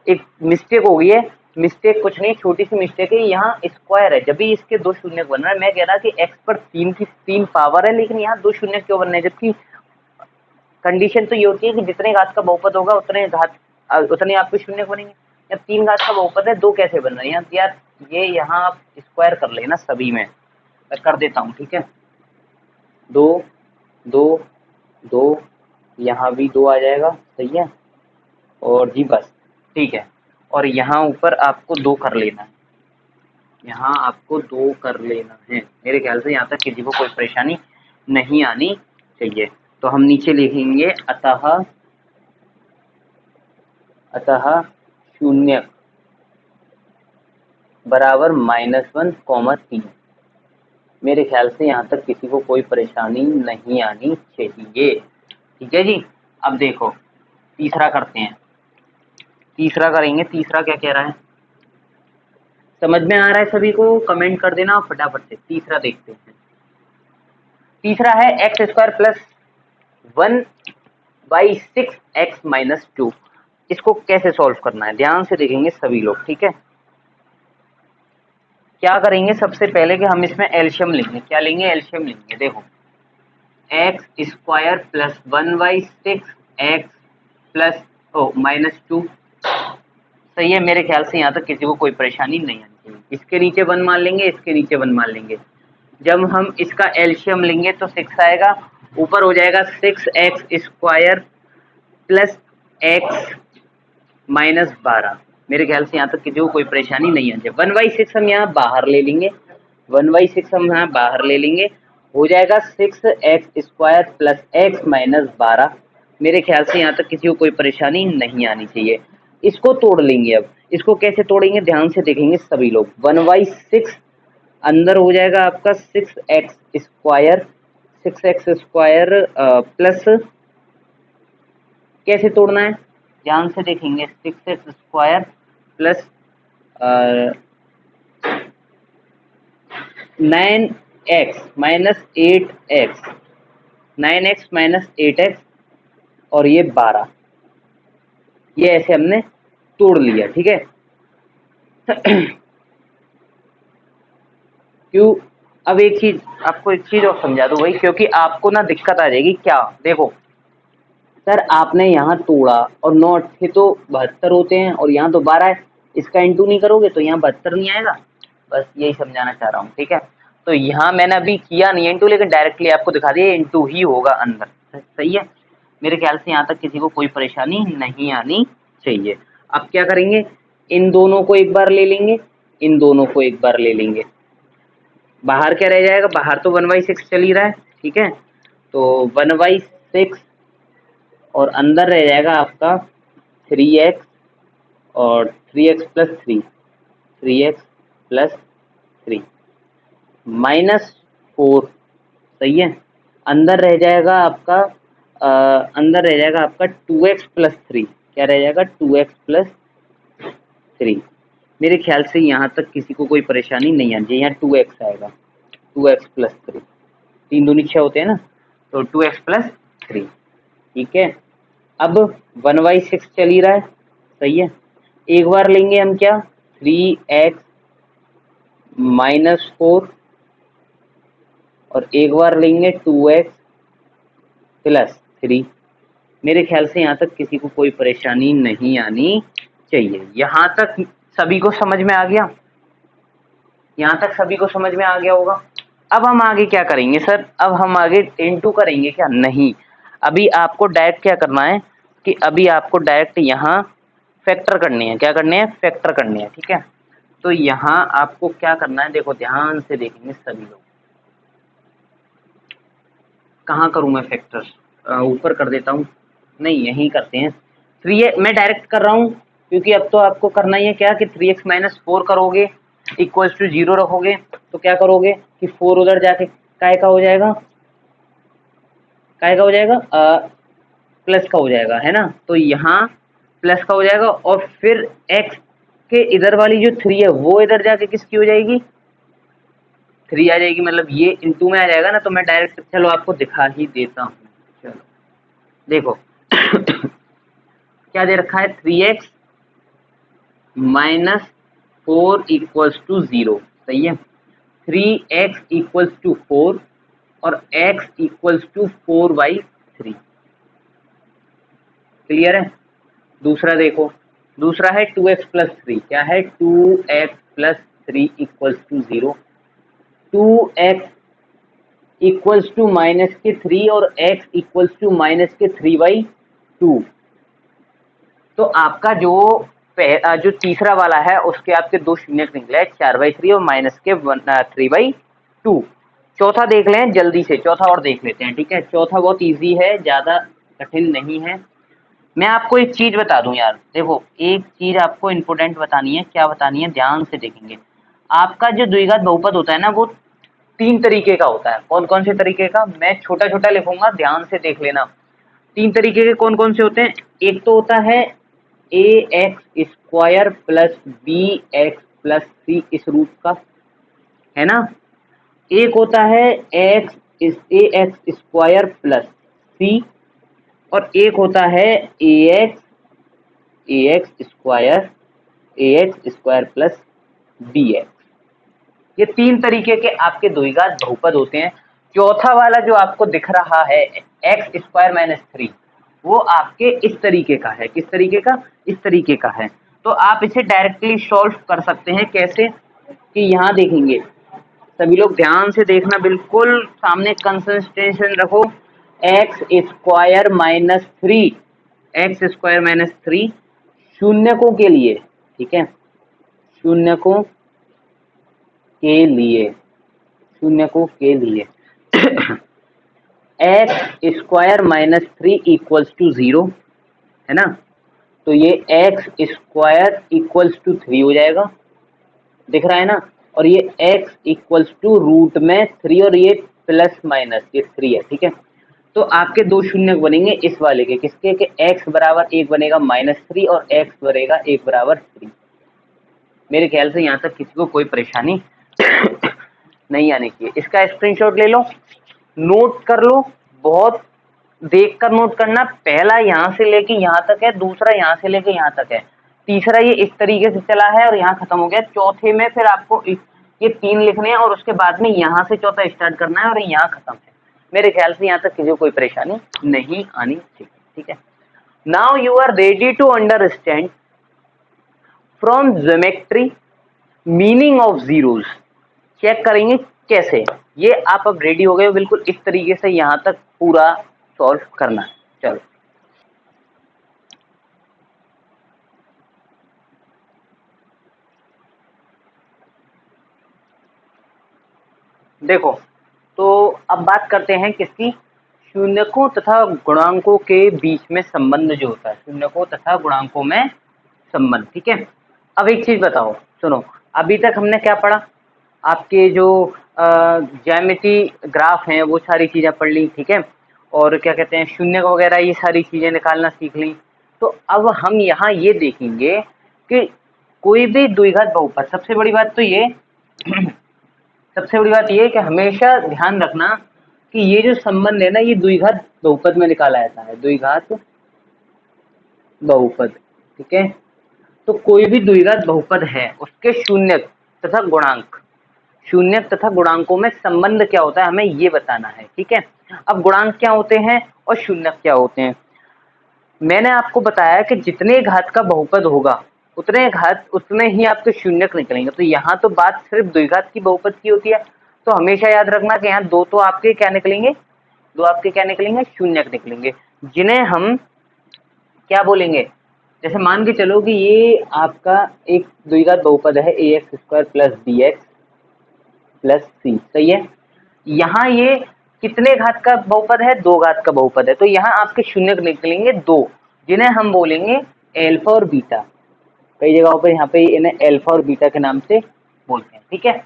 एक मिस्टेक हो गई है। मिस्टेक कुछ नहीं, छोटी सी मिस्टेक है। यहाँ स्क्वायर है, जब भी इसके 2 शून्य बन रहा है। मैं कह रहा कि x पर 3 की 3 पावर है, लेकिन यहाँ 2 शून्य क्यों बन रहे हैं? जबकि कंडीशन तो ये होती है कि जितने घात का बहुपद होगा उतने आपके शून्य बनेंगे। जब 3 घात का बहुपद है 2 कैसे बन रहे हैं यार, ये यहाँ आप स्क्वायर कर लेना सभी में, मैं कर देता हूँ, ठीक है। 2 2 2, यहाँ भी 2 आ जाएगा, सही है, और जी बस, ठीक है। और यहाँ ऊपर आपको 2 कर लेना है, यहाँ आपको 2 कर लेना है। मेरे ख्याल से यहाँ तक किसी को कोई परेशानी नहीं आनी चाहिए। तो हम नीचे लिखेंगे अतः शून्य बराबर -1, 3। मेरे ख्याल से यहाँ तक किसी को कोई परेशानी नहीं आनी चाहिए, ठीक है जी। अब देखो तीसरा करते हैं, तीसरा करेंगे। तीसरा क्या कह रहा है, समझ में आ रहा है सभी को? कमेंट कर देना फटाफट से। तीसरा देखते हैं। तीसरा है x² प्लस 1/6x-2। इसको कैसे सॉल्व करना है ध्यान से देखेंगे सभी लोग, ठीक है। क्या करेंगे सबसे पहले कि हम इसमें एलशियम लेंगे। क्या लेंगे? एलशियम लेंगे। देखो x² प्लस 1/6x प्लस -2, सही है। मेरे ख्याल से यहाँ तक किसी को कोई परेशानी नहीं आनी चाहिए। इसके नीचे 1 मान लेंगे, इसके नीचे 1 मान लेंगे। जब हम इसका एलशियम लेंगे तो 6 आएगा, ऊपर हो जाएगा 6x² प्लस x -12। मेरे ख्याल से यहाँ तक किसी को कोई परेशानी नहीं आनी चाहिए। 1/6 हम यहाँ बाहर ले लेंगे, 1/6 हम यहाँ बाहर ले लेंगे, हो जाएगा 6x² प्लस x -12। मेरे ख्याल से यहाँ तक किसी को कोई परेशानी नहीं आनी चाहिए। इसको तोड़ लेंगे। अब इसको कैसे तोड़ेंगे ध्यान से देखेंगे सभी लोग। 1/6 अंदर हो जाएगा आपका 6x² प्लस, कैसे तोड़ना है ध्यान से देखेंगे, 6x² plus 9x minus 8x, 9x minus 8x और ये 12, ये ऐसे हमने तोड़ लिया, ठीक है। क्यों? अब एक चीज आपको और समझा दूं भाई, क्योंकि आपको ना दिक्कत आ जाएगी। क्या? देखो सर आपने यहाँ तोड़ा और 9 थे तो 72 होते हैं और यहाँ तो 12 है, इसका इंटू नहीं करोगे तो यहाँ 72 नहीं आएगा। बस यही समझाना चाह रहा हूँ, ठीक है। तो यहाँ मैंने अभी किया नहीं इंटू, लेकिन डायरेक्टली आपको दिखा दिया इंटू ही होगा अंदर, सही है। मेरे ख्याल से यहाँ तक किसी को कोई परेशानी नहीं आनी चाहिए। अब क्या करेंगे, इन दोनों को एक बार ले लेंगे, इन दोनों को एक बार ले लेंगे। बाहर क्या रह जाएगा? बाहर तो 1/6 चल ही रहा है, ठीक है। तो 1/6 और अंदर रह जाएगा आपका 3x और 3x प्लस 3, 3x प्लस 3 -4, सही है। अंदर रह जाएगा आपका अंदर रह जाएगा आपका 2x प्लस 3। क्या रह जाएगा? 2x plus 3। मेरे ख्याल से यहाँ तक किसी को कोई परेशानी नहीं आनी चाहिए। यहाँ 2x आएगा, 2x प्लस 3, 3 दूनी 6 होते हैं ना, तो 2x प्लस 3, ठीक है। अब 1/6 चल ही रहा है, सही है। एक बार लेंगे हम क्या, 3x -4 और एक बार लेंगे 2x प्लस 3। मेरे ख्याल से यहाँ तक किसी को कोई परेशानी नहीं आनी चाहिए। यहाँ तक सभी को समझ में आ गया? यहाँ तक सभी को समझ में आ गया होगा। अब हम आगे क्या करेंगे सर? अब हम आगे इनटू करेंगे क्या? नहीं, अभी आपको डायरेक्ट क्या करना है कि अभी आपको डायरेक्ट यहाँ फैक्टर करने हैं। क्या करने हैं? फैक्टर करने हैं, ठीक है। तो यहाँ आपको क्या करना है, देखो ध्यान से देखेंगे सभी लोग। कहाँ करूँ मैं फैक्टर? ऊपर कर देता हूँ, नहीं यहीं करते हैं। 3 मैं डायरेक्ट कर रहा हूँ क्योंकि अब तो आपको करना ही है क्या कि 3x - 4 करोगे इक्वल्स टू 0 रखोगे तो क्या करोगे कि 4 उधर जाके काय का हो जाएगा, काय का हो जाएगा, प्लस का हो जाएगा, है ना। तो यहाँ प्लस का हो जाएगा और फिर x के इधर वाली जो 3 है वो इधर जाके किसकी हो जाएगी? 3 आ जाएगी, मतलब ये इनटू में आ जाएगा ना। तो मैं डायरेक्ट चलो आपको दिखा ही देता हूँ। चलो देखो क्या दे रखा है, 3x - 4 इक्वल्स टू 0, सही है। 3x इक्वल्स टू 4 और x इक्वल्स टू 4/3। क्लियर है। दूसरा देखो, दूसरा है 2x प्लस 3, क्या है 2x plus 3 equals to 0, 2x equals to minus के 3 और x इक्वल्स टू माइनस के 3/2। तो आपका जो तीसरा वाला है उसके आपके दो शून्य निकले, 4/3 और माइनस के 3/2। चौथा देख लें जल्दी से, चौथा और देख लेते हैं, ठीक है। चौथा बहुत इजी है, ज़्यादा कठिन नहीं है। मैं आपको एक चीज़ बता दूं यार, देखो एक चीज़ आपको इम्पोर्टेंट बतानी है, क्या बतानी है, ध्यान से देखेंगे। आपका जो द्विघात बहुपद होता है ना, वो 3 तरीके का होता है। कौन कौन से तरीके का, मैं छोटा छोटा लिखूंगा, ध्यान से देख लेना। 3 तरीके के कौन कौन से होते हैं। एक तो होता है ax² plus bx plus c इस रूप का, है ना। एक होता है ax² प्लस c, और एक होता है ax² प्लस bx। ये 3 तरीके के आपके द्विघात बहुपद होते हैं। चौथा वाला जो आपको दिख रहा है x² माइनस 3, वो आपके इस तरीके का है। किस तरीके का, इस तरीके का है। तो आप इसे डायरेक्टली सॉल्व कर सकते हैं। कैसे, कि यहाँ देखेंगे, सभी लोग ध्यान से देखना, बिल्कुल सामने कंसंट्रेशन रखो। x² माइनस 3, x² माइनस 3 शून्यकों के लिए, ठीक है, शून्यकों के लिए, शून्यकों के लिए x² माइनस 3 इक्वल्स टू 0, है ना। तो ये x² इक्वल्स टू 3 हो जाएगा, दिख रहा है ना। और ये x इक्वल्स टू रूट में 3 और ये प्लस माइनस ये 3 है, ठीक है। तो आपके दो शून्य बनेंगे इस वाले के, किसके, कि x बराबर 1 बनेगा -3 और x बनेगा 1 बराबर 3। मेरे ख्याल से यहाँ तक किसी को कोई परेशानी नहीं आनी चाहिए। इसका स्क्रीनशॉट ले लो, नोट कर लो, बहुत देख कर नोट करना। पहला यहाँ से लेके यहाँ तक है, दूसरा यहाँ से लेके यहाँ तक है, तीसरा ये इस तरीके से चला है और यहाँ खत्म हो गया। चौथे में फिर आपको ये 3 लिखने हैं और उसके बाद में यहाँ से चौथा स्टार्ट करना है और यहाँ खत्म है। मेरे ख्याल से यहाँ तक किसी को कोई परेशानी नहीं आनी चाहिए, ठीक है। Now you are ready to understand from geometry meaning of zeros. Check करेंगे कैसे, ये आप अब रेडी हो गए हो बिल्कुल इस तरीके से यहाँ तक पूरा सॉल्व करना है। चलो देखो, तो अब बात करते हैं किसकी, शून्यकों तथा गुणांकों के बीच में संबंध जो होता है, शून्यकों तथा गुणांकों में संबंध, ठीक है। अब एक चीज बताओ, सुनो, अभी तक हमने क्या पढ़ा, आपके जो ज्यामिति ग्राफ हैं वो सारी चीजें पढ़ ली, ठीक है। और क्या कहते हैं, शून्य वगैरह ये सारी चीजें निकालना सीख ली। तो अब हम यहाँ ये देखेंगे कि कोई भी द्विघात बहुपद, सबसे बड़ी बात तो ये सबसे बड़ी बात ये कि हमेशा ध्यान रखना कि ये जो संबंध है ना, ये द्विघात बहुपद में निकाला जाता है, द्विघात बहुपद, ठीक है। तो कोई भी द्विघात बहुपद है उसके शून्यक तथा गुणांक, शून्यक तथा गुणांकों में संबंध क्या होता है हमें ये बताना है, ठीक है। अब गुणांक क्या होते हैं और शून्यक क्या होते हैं। मैंने आपको बताया कि जितने घात का बहुपद होगा उतने ही आपके शून्यक निकलेंगे। तो यहाँ तो बात सिर्फ द्विघात की बहुपद की होती है। तो हमेशा याद रखना कि यहाँ दो तो आपके क्या निकलेंगे, दो आपके क्या निकलेंगे, शून्यक निकलेंगे, जिन्हें हम क्या बोलेंगे। जैसे मान के चलो कि ये आपका एक द्विघात बहुपद है ax² plus bx plus c, सही है। यहाँ ये कितने घात का बहुपद है, 2 घात का बहुपद है। तो यहाँ आपके शून्यक निकलेंगे 2, जिन्हें हम बोलेंगे एल्फा और बीटा। कई जगहों पर यहाँ पे इन्हें एल्फा और बीटा के नाम से बोलते हैं, ठीक है।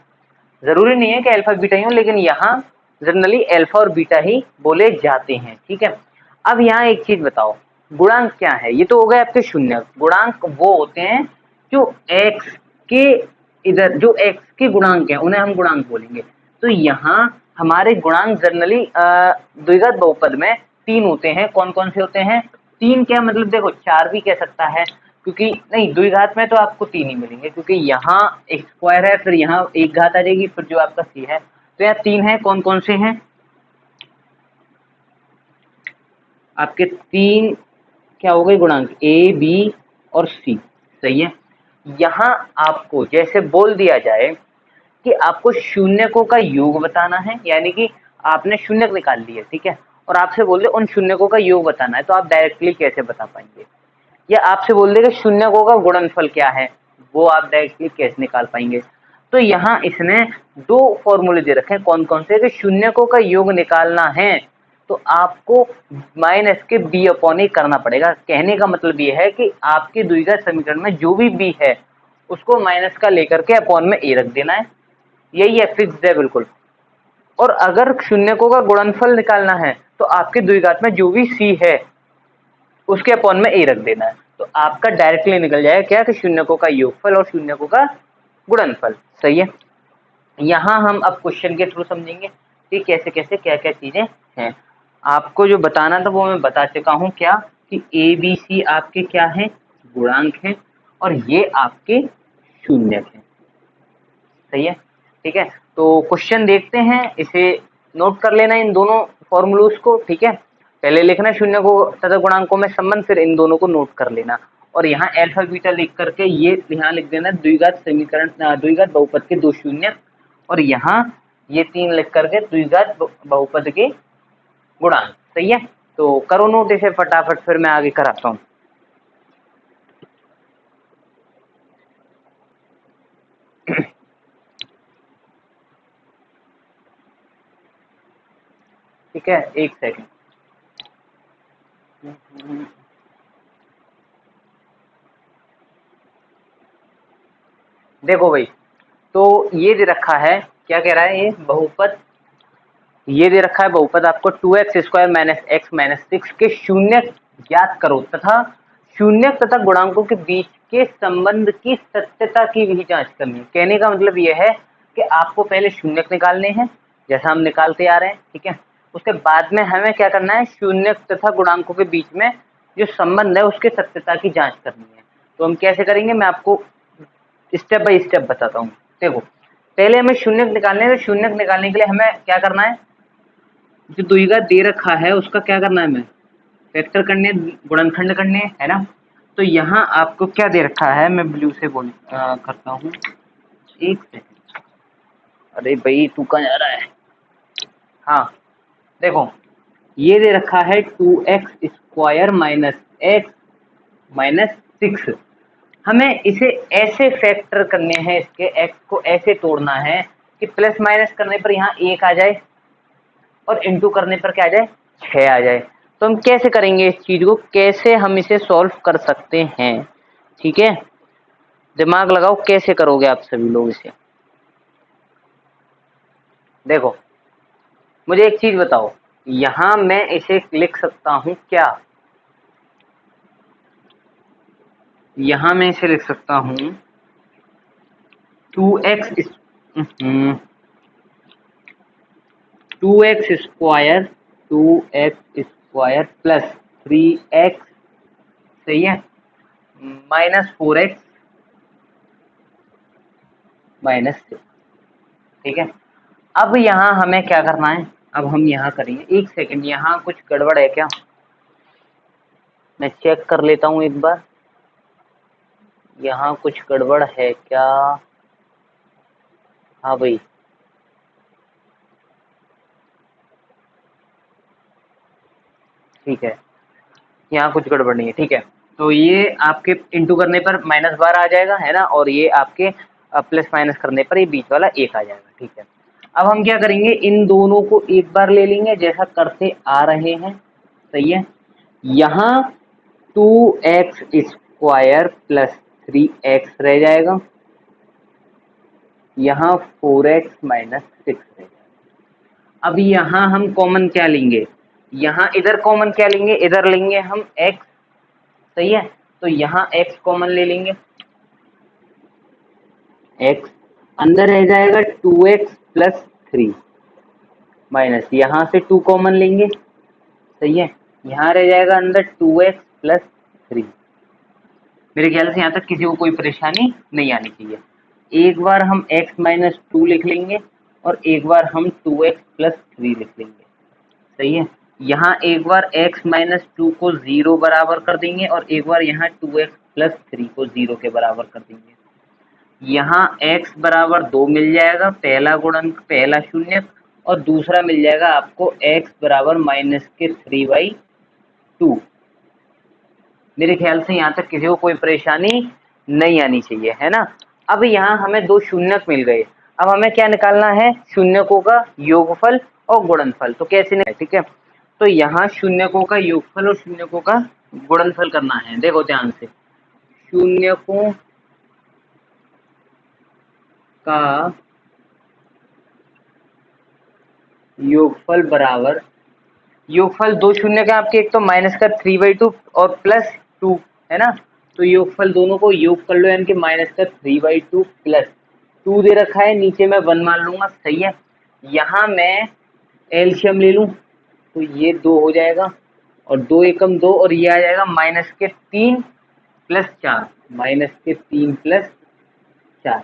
जरूरी नहीं है कि अल्फा बीटा ही हो, लेकिन यहाँ जनरली एल्फा और बीटा ही बोले जाते हैं, ठीक है। अब यहाँ एक चीज बताओ, गुणांक क्या है। ये तो हो गए आपके शून्यक। गुणांक वो होते हैं जो x के इधर, जो x के गुणांक है उन्हें हम गुणांक बोलेंगे। तो यहाँ हमारे गुणांक जनरली द्विघात बहुपद में 3 होते हैं। कौन कौन से होते हैं, 3 क्या मतलब, देखो 4 भी कह सकता है, क्योंकि नहीं द्विघात में तो आपको 3 ही मिलेंगे, क्योंकि यहाँ एक स्क्वायर है, फिर यहाँ एक घात आ जाएगी, फिर जो आपका c है। तो यहाँ 3 है। कौन कौन से हैं आपके 3 क्या हो गई गुणांक ए बी और सी, सही है। यहाँ आपको जैसे बोल दिया जाए कि आपको शून्यकों का योग बताना है, यानी कि आपने शून्यक निकाल लिया, ठीक है, और आपसे बोल दे उन शून्यकों का योग बताना है, तो आप डायरेक्टली कैसे बता पाएंगे? या आपसे बोल दे कि शून्यकों का गुणनफल क्या है, वो आप डायरेक्टली कैसे निकाल पाएंगे? तो यहाँ इसने दो फॉर्मूले दे रखे हैं, कौन कौन से? कि शून्यकों का योग निकालना है तो आपको माइनस के बी अपॉन ए करना पड़ेगा। कहने का मतलब ये है कि आपके द्विघात समीकरण में जो भी बी है उसको माइनस का लेकर के अपॉन में ए रख देना है, यही है, फिक्स्ड है बिल्कुल। और अगर शून्यकों का गुणनफल निकालना है तो आपके द्विघात में जो भी सी है उसके अपॉन में ए रख देना है, तो आपका डायरेक्टली निकल जाएगा क्या? कि शून्यकों का योगफल और शून्यकों का गुणनफल, सही है। यहाँ हम अब क्वेश्चन के थ्रू समझेंगे कि कैसे कैसे क्या क्या चीजें हैं। आपको जो बताना था वो मैं बता चुका हूँ, क्या? कि ए बी सी आपके क्या है? गुणांक हैं, और ये आपके शून्यक हैं, सही है, ठीक है। तो क्वेश्चन देखते हैं, इसे नोट कर लेना इन दोनों फॉर्मूलोज को, ठीक है। पहले लिखना शून्यकों तथा गुणांकों में संबंध, फिर इन दोनों को नोट कर लेना, और यहाँ अल्फा बीटा लिख करके ये यहाँ लिख देना द्विघात समीकरण, द्विघात बहुपद के दो शून्य, और यहाँ ये 3 लिख करके द्विघात बहुपद के गुणांक, सही है। तो करो नोट इसे फटाफट, फिर मैं आगे कराता हूँ। ठीक है, एक सेकंड। देखो भाई, तो ये दे रखा है, क्या कह रहा है ये? बहुपद, ये दे रखा है बहुपद आपको 2x² माइनस एक्स माइनस 6 के शून्यक ज्ञात करो तथा शून्यक तथा गुणांकों के बीच के संबंध की सत्यता की भी जांच करनी है। कहने का मतलब यह है कि आपको पहले शून्यक निकालने हैं, जैसा हम निकालते आ रहे हैं, ठीक है। उसके बाद में हमें क्या करना है? शून्यक तथा गुणांकों के बीच में जो संबंध है उसके सत्यता की जांच करनी है। तो हम कैसे करेंगे, मैं आपको स्टेप बाय स्टेप बताता हूँ। देखो, पहले हमें शून्यक निकालने है, तो शून्यक निकालने के लिए हमें क्या करना है? जो द्विघात दे रखा है उसका क्या करना है? हमें फैक्टर करने, गुणनखंड करने, है ना। तो यहाँ आपको क्या दे रखा है, मैं ब्लू से करता हूँ, एक सेकंड। अरे भाई तू कहाँ जा रहा है? हाँ, देखो, ये दे रखा है 2x² माइनस एक्स माइनस 6। हमें इसे ऐसे फैक्टर करने हैं, इसके x को ऐसे तोड़ना है कि प्लस माइनस करने पर यहाँ 1 आ जाए और इंटू करने पर क्या आ जाए? 6 आ जाए। तो हम कैसे करेंगे इस चीज को, कैसे हम इसे सॉल्व कर सकते हैं? ठीक है, दिमाग लगाओ, कैसे करोगे आप सभी लोग इसे। देखो, मुझे एक चीज बताओ, यहां मैं इसे लिख सकता हूं क्या? यहां मैं इसे लिख सकता हूं 2x 2x² 2x² plus 3x, सही है, माइनस 4x माइनस 6, ठीक है। अब यहाँ हमें क्या करना है? अब हम यहाँ करेंगे, एक सेकंड, यहाँ कुछ गड़बड़ है क्या? मैं चेक कर लेता हूँ एक बार, यहाँ कुछ गड़बड़ है क्या? हाँ भाई, ठीक है, यहाँ कुछ गड़बड़ नहीं है, ठीक है। तो ये आपके इंटू करने पर -12 आ जाएगा, है ना, और ये आपके प्लस माइनस करने पर ये बीच वाला 1 आ जाएगा, ठीक है। अब हम क्या करेंगे, इन दोनों को एक बार ले लेंगे जैसा करते आ रहे हैं, सही है। यहाँ 2x² प्लस 3x रह जाएगा, यहाँ 4x माइनस 6 रह जाएगा। अब यहाँ हम कॉमन क्या लेंगे? यहाँ इधर कॉमन क्या लेंगे? इधर लेंगे हम x, सही है। तो यहाँ x कॉमन ले लेंगे, x अंदर रह जाएगा 2x प्लस 3 माइनस, यहाँ से 2 कॉमन लेंगे, सही है, यहाँ रह जाएगा अंदर 2x प्लस 3। मेरे ख्याल से यहाँ तक किसी को कोई परेशानी नहीं आनी चाहिए। एक बार हम x माइनस 2 लिख लेंगे और एक बार हम 2x प्लस 3 लिख लेंगे, सही है। यहाँ एक बार x माइनस 2 को 0 बराबर कर देंगे और एक बार यहाँ 2x प्लस 3 को 0 के बराबर कर देंगे। यहाँ x बराबर 2 मिल जाएगा, पहला गुणन पहला शून्य, और दूसरा मिल जाएगा आपको x बराबर माइनस के 3/2। मेरे ख्याल से यहाँ तक किसी को कोई परेशानी नहीं आनी चाहिए, है ना। अब यहाँ हमें दो शून्यक मिल गए। अब हमें क्या निकालना है, शून्यकों का योगफल और गुणनफल। तो कैसे निकालें, ठीक है। तो यहाँ शून्यकों का योगफल और शून्यकों का गुणनफल करना है। देखो ध्यान से, शून्यकों का योगफल बराबर, योगफल दो शून्य का आपके, एक तो माइनस का 3/2 और प्लस 2, है ना। तो योगफल दोनों को योग कर लो, यानी कि माइनस का 3/2 प्लस 2 दे रखा है, नीचे मैं 1 मान लूंगा, सही है। यहाँ मैं एलसीएम ले लूं तो ये 2 हो जाएगा, और 2 एकम 2, और ये आ जाएगा माइनस के 3 प्लस 4, माइनस के 3 प्लस 4,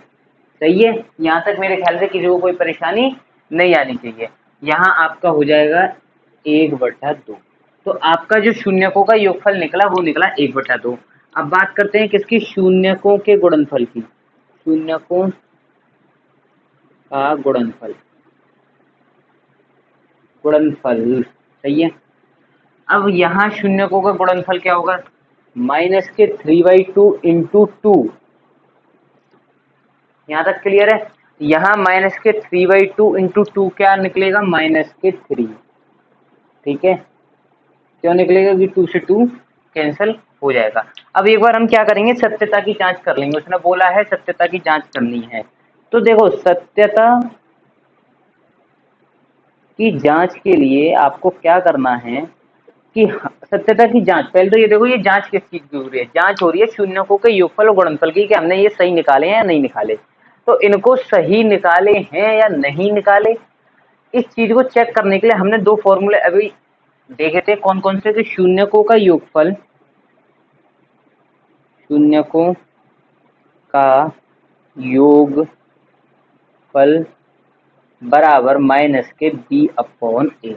सही है। यहाँ तक मेरे ख्याल से किसी को कोई परेशानी नहीं आनी चाहिए। यहाँ आपका हो जाएगा 1/2। तो आपका जो शून्यकों का योगफल निकला वो निकला 1/2। अब बात करते हैं किसकी, शून्यकों के गुणनफल की। शून्यकों का गुणनफल, गुणनफल, सही है। अब यहाँ शून्यकों का गुणनफल क्या होगा, माइनस के 3/2 इंटू 2। यहाँ तक क्लियर है। यहाँ माइनस के 3/2 इंटू 2 क्या निकलेगा, माइनस के 3, ठीक है। क्यों निकलेगा कि 2 से 2 कैंसिल हो जाएगा। अब एक बार हम क्या करेंगे, सत्यता की जांच कर लेंगे। उसने बोला है सत्यता की जांच करनी है, तो देखो सत्यता की जांच के लिए आपको क्या करना है कि सत्यता की जांच, पहले तो ये देखो ये जांच किस चीज की हो रही है, जांच हो रही है शून्यकों के योगफल और गुणनफल की, कि हमने ये सही निकाले हैं या नहीं निकाले। तो इनको सही निकाले हैं या नहीं निकाले, इस चीज को चेक करने के लिए हमने दो फॉर्मूले अभी देखे थे। कौन कौन से, कि शून्यकों का योगफल, शून्यकों का योगफल बराबर माइनस के b/a।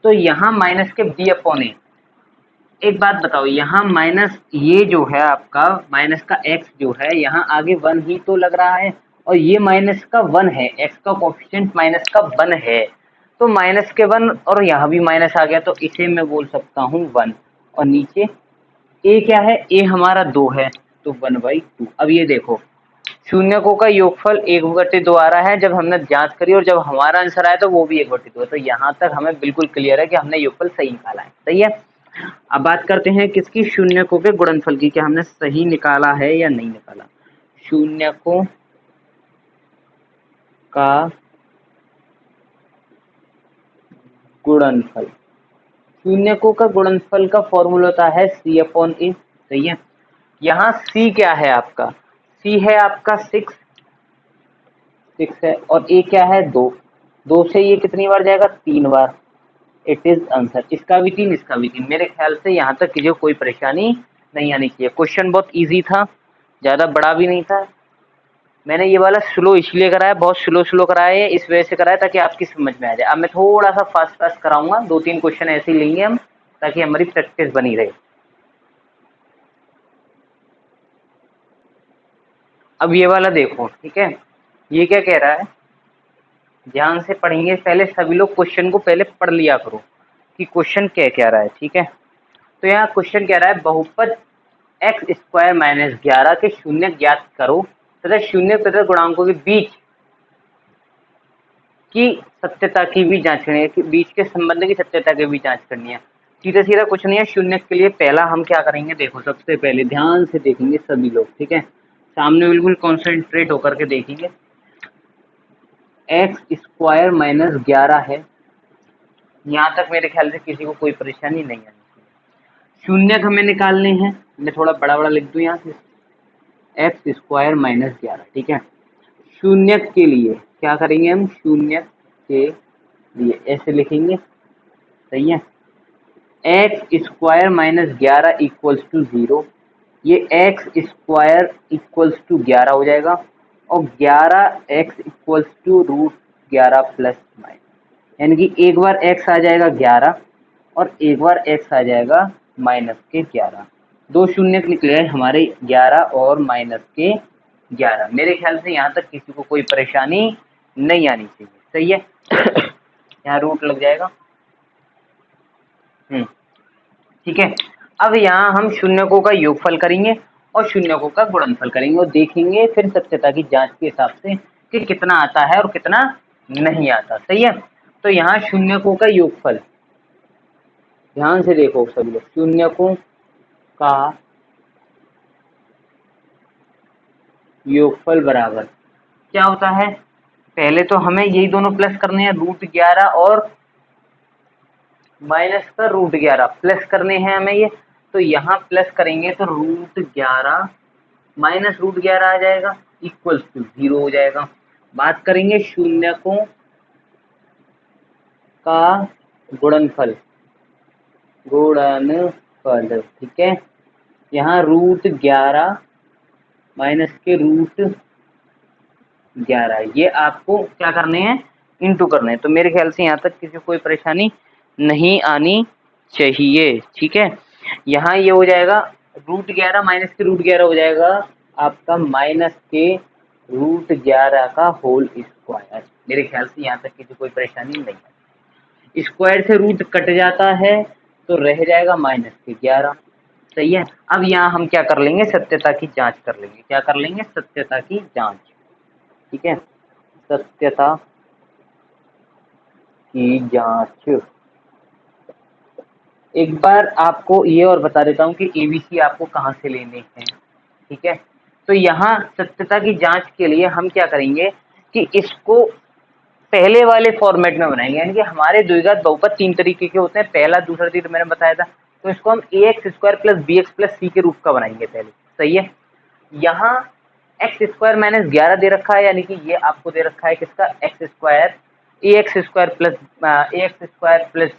तो यहाँ माइनस के b/a। एक बात बताओ, यहाँ माइनस ये जो है आपका माइनस का x जो है, यहाँ आगे 1 ही तो लग रहा है, और ये माइनस का 1 है, x का कोफिशिएंट माइनस का 1 है। तो माइनस के 1, और यहाँ भी माइनस आ गया, तो इसे मैं बोल सकता हूँ 1। और नीचे a क्या है, a हमारा 2 है, तो 1/2। अब ये देखो शून्यकों का योगफल 1/2 आ रहा है जब हमने जांच करी, और जब हमारा आंसर आया तो वो भी 1/2 है। तो यहाँ तक हमें बिल्कुल क्लियर है कि हमने योगफल सही निकाला है, सही है। अब बात करते हैं किसकी, शून्यकों के गुणनफल की, कि हमने सही निकाला है या नहीं निकाला। शून्यकों का गुणनफल, शून्यकों का गुणनफल का फॉर्मूला होता है c/a, सही है। यहाँ c क्या है आपका, c है आपका 6 है, और a क्या है 2। 2 से ये कितनी बार जाएगा, 3 बार। इट इज आंसर, इसका भी 3, इसका भी 3। मेरे ख्याल से यहाँ तक किसी को कोई परेशानी नहीं आनी चाहिए। क्वेश्चन बहुत इजी था, ज़्यादा बड़ा भी नहीं था। मैंने ये वाला स्लो इसलिए कराया, बहुत स्लो कराया है, इस वजह से कराया ताकि आपकी समझ में आ जाए। अब मैं थोड़ा सा फास्ट कराऊंगा, 2-3 क्वेश्चन ऐसे ही लेंगे हम, ताकि हमारी प्रैक्टिस बनी रहे। अब ये वाला देखो, ठीक है, ये क्या कह रहा है, ध्यान से पढ़ेंगे। पहले सभी लोग क्वेश्चन को पहले पढ़ लिया करो कि क्वेश्चन क्या कह रहा है, ठीक है। तो यहाँ क्वेश्चन कह रहा है बहुपद x² माइनस 11 के शून्य ज्ञात करो तथा शून्य तथा गुणांकों के बीच की सत्यता की भी जांच करनी है, कि बीच के संबंध की सत्यता की भी जांच करनी है। सीधा सीधा कुछ नहीं है। शून्य के लिए पहला हम क्या करेंगे, देखो सबसे पहले ध्यान से देखेंगे सभी लोग, ठीक है, सामने बिल्कुल कॉन्सेंट्रेट होकर के देखेंगे। x² माइनस 11 है, यहाँ तक मेरे ख्याल से किसी को कोई परेशानी नहीं आनी चाहिए। शून्यक हमें निकालने हैं, मैं थोड़ा बड़ा बड़ा लिख दूं यहाँ से, x² माइनस 11, ठीक है। शून्यक के लिए क्या करेंगे हम, शून्यक के लिए ऐसे लिखेंगे, सही है। x² माइनस 11 इक्वल्स टू 0, ये x² इक्वल्स टू 11 हो जाएगा, और 11x equals to √11 plus minus, यानी कि एक बार x आ जाएगा 11 और एक बार x आ जाएगा -11। दो शून्य निकले हमारे 11 और -11। मेरे ख्याल से यहाँ तक किसी को कोई परेशानी नहीं आनी चाहिए, सही है। यहाँ रूट लग जाएगा, ठीक है। अब यहाँ हम शून्यकों का योगफल करेंगे और शून्यकों का गुणनफल करेंगे और देखेंगे फिर सत्यता की जांच के हिसाब से कि कितना आता है और कितना नहीं आता, सही है। तो यहाँ शून्यकों का योगफल, ध्यान से देखो सभी लोग, शून्यकों का योगफल बराबर क्या होता है। पहले तो हमें यही दोनों प्लस करने हैं, √11 और माइनस का √11 प्लस करने हैं हमें ये। तो यहाँ प्लस करेंगे तो √11 माइनस √11 आ जाएगा, इक्वल्स टू 0 हो जाएगा। बात करेंगे शून्यकों का गुणनफल, ठीक है। यहाँ √11 माइनस के √11 ये आपको क्या करने हैं, इंटू करने हैं। तो मेरे ख्याल से यहाँ तक किसी को कोई परेशानी नहीं आनी चाहिए, ठीक है। यहाँ ये हो जाएगा √11 माइनस के √11 हो जाएगा आपका माइनस के √11 का होल स्क्वायर। मेरे ख्याल से यहाँ तक किसी कोई परेशानी नहीं है। स्क्वायर से रूट कट जाता है तो रह जाएगा -11, सही है। अब यहाँ हम क्या कर लेंगे, सत्यता की जांच कर लेंगे। क्या कर लेंगे, सत्यता की जांच, ठीक है। सत्यता की जांच, एक बार आपको ये और बता देता हूँ कि ABC आपको कहाँ से लेने हैं, ठीक है। तो यहाँ सत्यता की जांच के लिए हम क्या करेंगे कि इसको पहले वाले फॉर्मेट में बनाएंगे, यानी कि हमारे द्विघात बहुपद 3 तरीके के होते हैं। पहला, दूसरा, तीसरा मैंने बताया था। तो इसको हम ax² + bx + c के रूप का बनाएंगे पहले, सही है। यहाँ x² - 11 दे रखा है, यानी कि ये आपको दे रखा है किसका, ax² +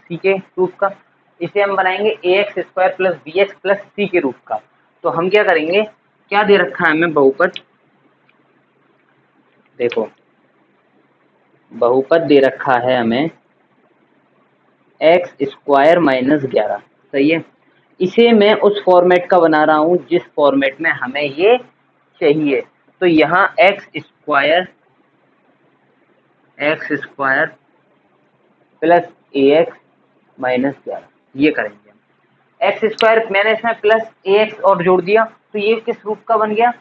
c के रूप का। इसे हम बनाएंगे ax² + bx + c के रूप का। तो हम क्या करेंगे, क्या दे रखा है हमें बहुपद, देखो बहुपद दे रखा है हमें x² - 11, सही है। इसे मैं उस फॉर्मेट का बना रहा हूँ जिस फॉर्मेट में हमें ये चाहिए। तो यहाँ x² + ax - 11 ये करेंगे। x² मैंने इसमें प्लस ax और जोड़ दिया, तो ये किस रूप का बन गया,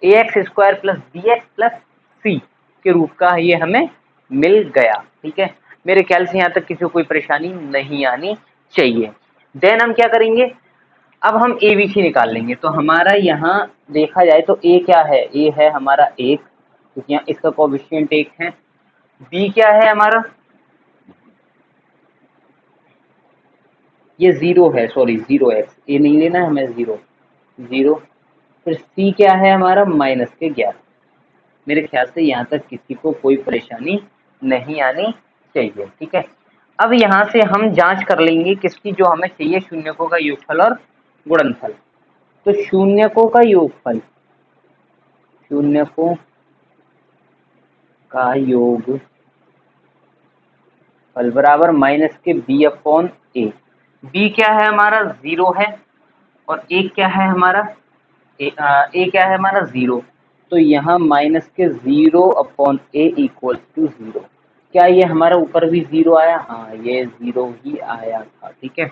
ax² + bx + c के रूप का ये हमें मिल गया, ठीक है। मेरे ख्याल से यहाँ तक किसी को कोई परेशानी नहीं आनी चाहिए। देन हम क्या करेंगे, अब हम ABC निकाल लेंगे। तो हमारा यहाँ देखा जाए तो A क्या है, A है हमारा 1, क्योंकि यहाँ इसका कोएफिशिएंट 1 है। B क्या है हमारा, ये 0 है, सॉरी 0x, ये नहीं लेना है हमें, 0। फिर C क्या है हमारा, -11। मेरे ख्याल से यहाँ तक किसी को कोई परेशानी नहीं आनी चाहिए, ठीक है। अब यहाँ से हम जांच कर लेंगे किसकी, जो हमें चाहिए, शून्यकों का योगफल और गुणनफल। तो शून्यकों का योगफल, शून्यकों का योगफल बराबर माइनस के b/a। b क्या है हमारा, 0 है, और a क्या है हमारा, a क्या है हमारा, 0। तो यहाँ माइनस के 0/a = 0। क्या ये हमारा ऊपर भी 0 आया, हाँ ये 0 ही आया था, ठीक है।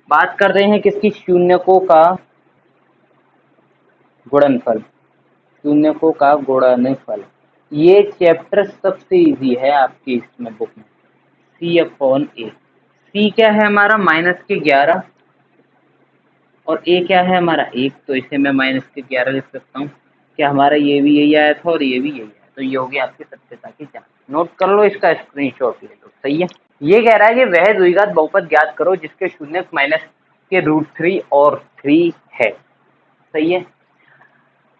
बात कर रहे हैं किसकी, शून्यकों का गुणनफल, शून्यकों का गुणनफल। ये चैप्टर सबसे इजी है आपकी इसमें बुक में, c/a। c क्या है हमारा, -11, और a क्या है हमारा 1, तो इसे मैं -11 लिख सकता हूँ। क्या हमारा ये भी यही आया था और ये भी यही आया, तो ये होगी आपकी सत्यता की जांच। नोट कर लो, इसका स्क्रीनशॉट ले लो, सही है। ये कह रहा है कि वह द्विघात बहुपद ज्ञात करो जिसके शून्यक माइनस के √3 और 3 है, सही है।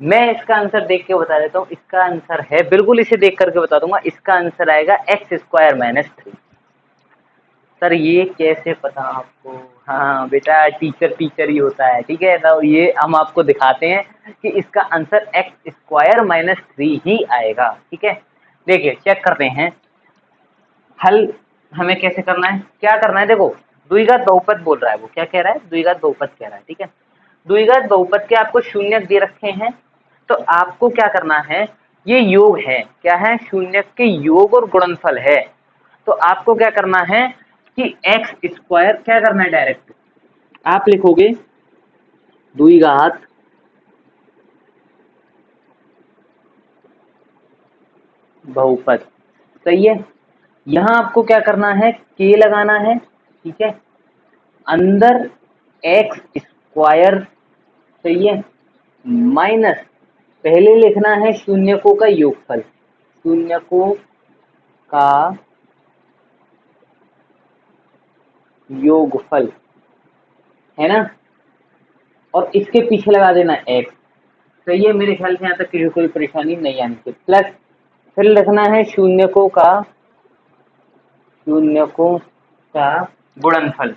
मैं इसका आंसर देख के बता देता हूँ। इसका आंसर है, बिल्कुल इसे देख करके बता दूंगा, इसका आंसर आएगा x² - 3। सर ये कैसे पता आपको, हाँ बेटा टीचर ही होता है, ठीक है। तो ये हम आपको दिखाते हैं कि इसका आंसर x² - 3 ही आएगा, ठीक है। देखिए चेक करते हैं हल हमें कैसे करना है, क्या करना है, देखो द्विघात बहुपद बोल रहा है वो, क्या कह रहा है, द्विघात बहुपद कह रहा है, ठीक है। द्विघात बहुपद के आपको शून्य दे रखे हैं, तो आपको क्या करना है, ये योग है, क्या है, शून्य के योग और गुणनफल है। तो आपको क्या करना है कि एक्स स्क्वायर, क्या करना है, डायरेक्ट आप लिखोगे द्विघात बहुपद, सही है। यहां आपको क्या करना है, के लगाना है, ठीक है, अंदर एक्स स्क्वायर, सही है, माइनस पहले लिखना है शून्यकों का योगफल, शून्यकों का योगफल, है ना, और इसके पीछे लगा देना एक्स, सही है। मेरे ख्याल से यहाँ तक किसी कोई परेशानी नहीं आनी चाहिए। प्लस फिर लिखना है शून्यकों का गुणनफल,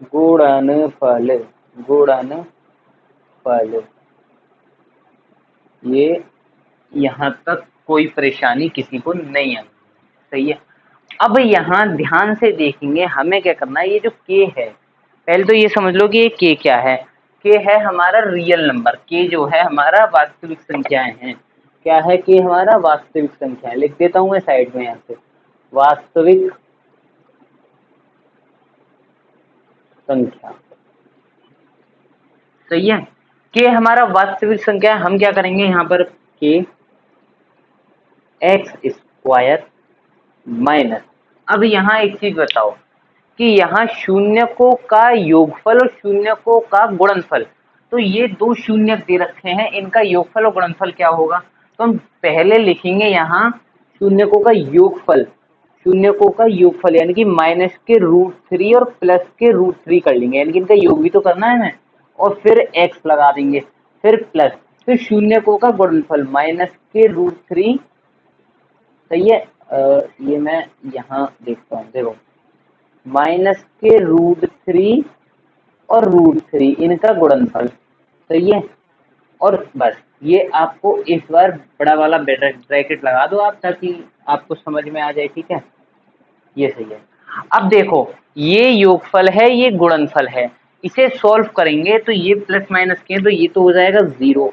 गुणनफल, गुणनफल, ये यहाँ तक कोई परेशानी किसी को नहीं आनी, सही है। अब यहाँ ध्यान से देखेंगे हमें क्या करना है, ये जो के है, पहले तो ये समझ लो कि ये के क्या है, के है हमारा रियल नंबर, के जो है हमारा वास्तविक संख्याएं हैं, क्या है, के हमारा वास्तविक संख्या है। लिख देता हूँ मैं साइड में यहाँ पे, वास्तविक संख्या, सही है। के हमारा वास्तविक संख्या, हम क्या करेंगे यहाँ पर, के एक्स स्क्वायर माइनस, अब यहाँ एक चीज बताओ कि यहाँ शून्यकों का योगफल और शून्यकों का गुणनफल, तो ये दो शून्य दे रखे हैं, इनका योगफल और गुणनफल क्या होगा, तो हम पहले लिखेंगे यहाँ शून्यकों का योगफल, शून्यकों का योगफल यानी कि माइनस के √3 और प्लस के √3 कर लेंगे, यानी कि इनका योग भी तो करना है हमें, और फिर एक्स लगा देंगे, फिर प्लस, फिर शून्यकों का गुणनफल माइनस के √3, सही है। ये मैं यहाँ देखता हूँ, देखो माइनस के √3 और √3 इनका गुणनफल, सही है। और बस ये आपको इस बार बड़ा वाला ब्रैकेट लगा दो आप, ताकि आपको समझ में आ जाए, ठीक है, ये सही है। अब देखो ये योगफल है, ये गुणनफल है, इसे सॉल्व करेंगे तो ये प्लस माइनस के, तो ये तो हो जाएगा 0,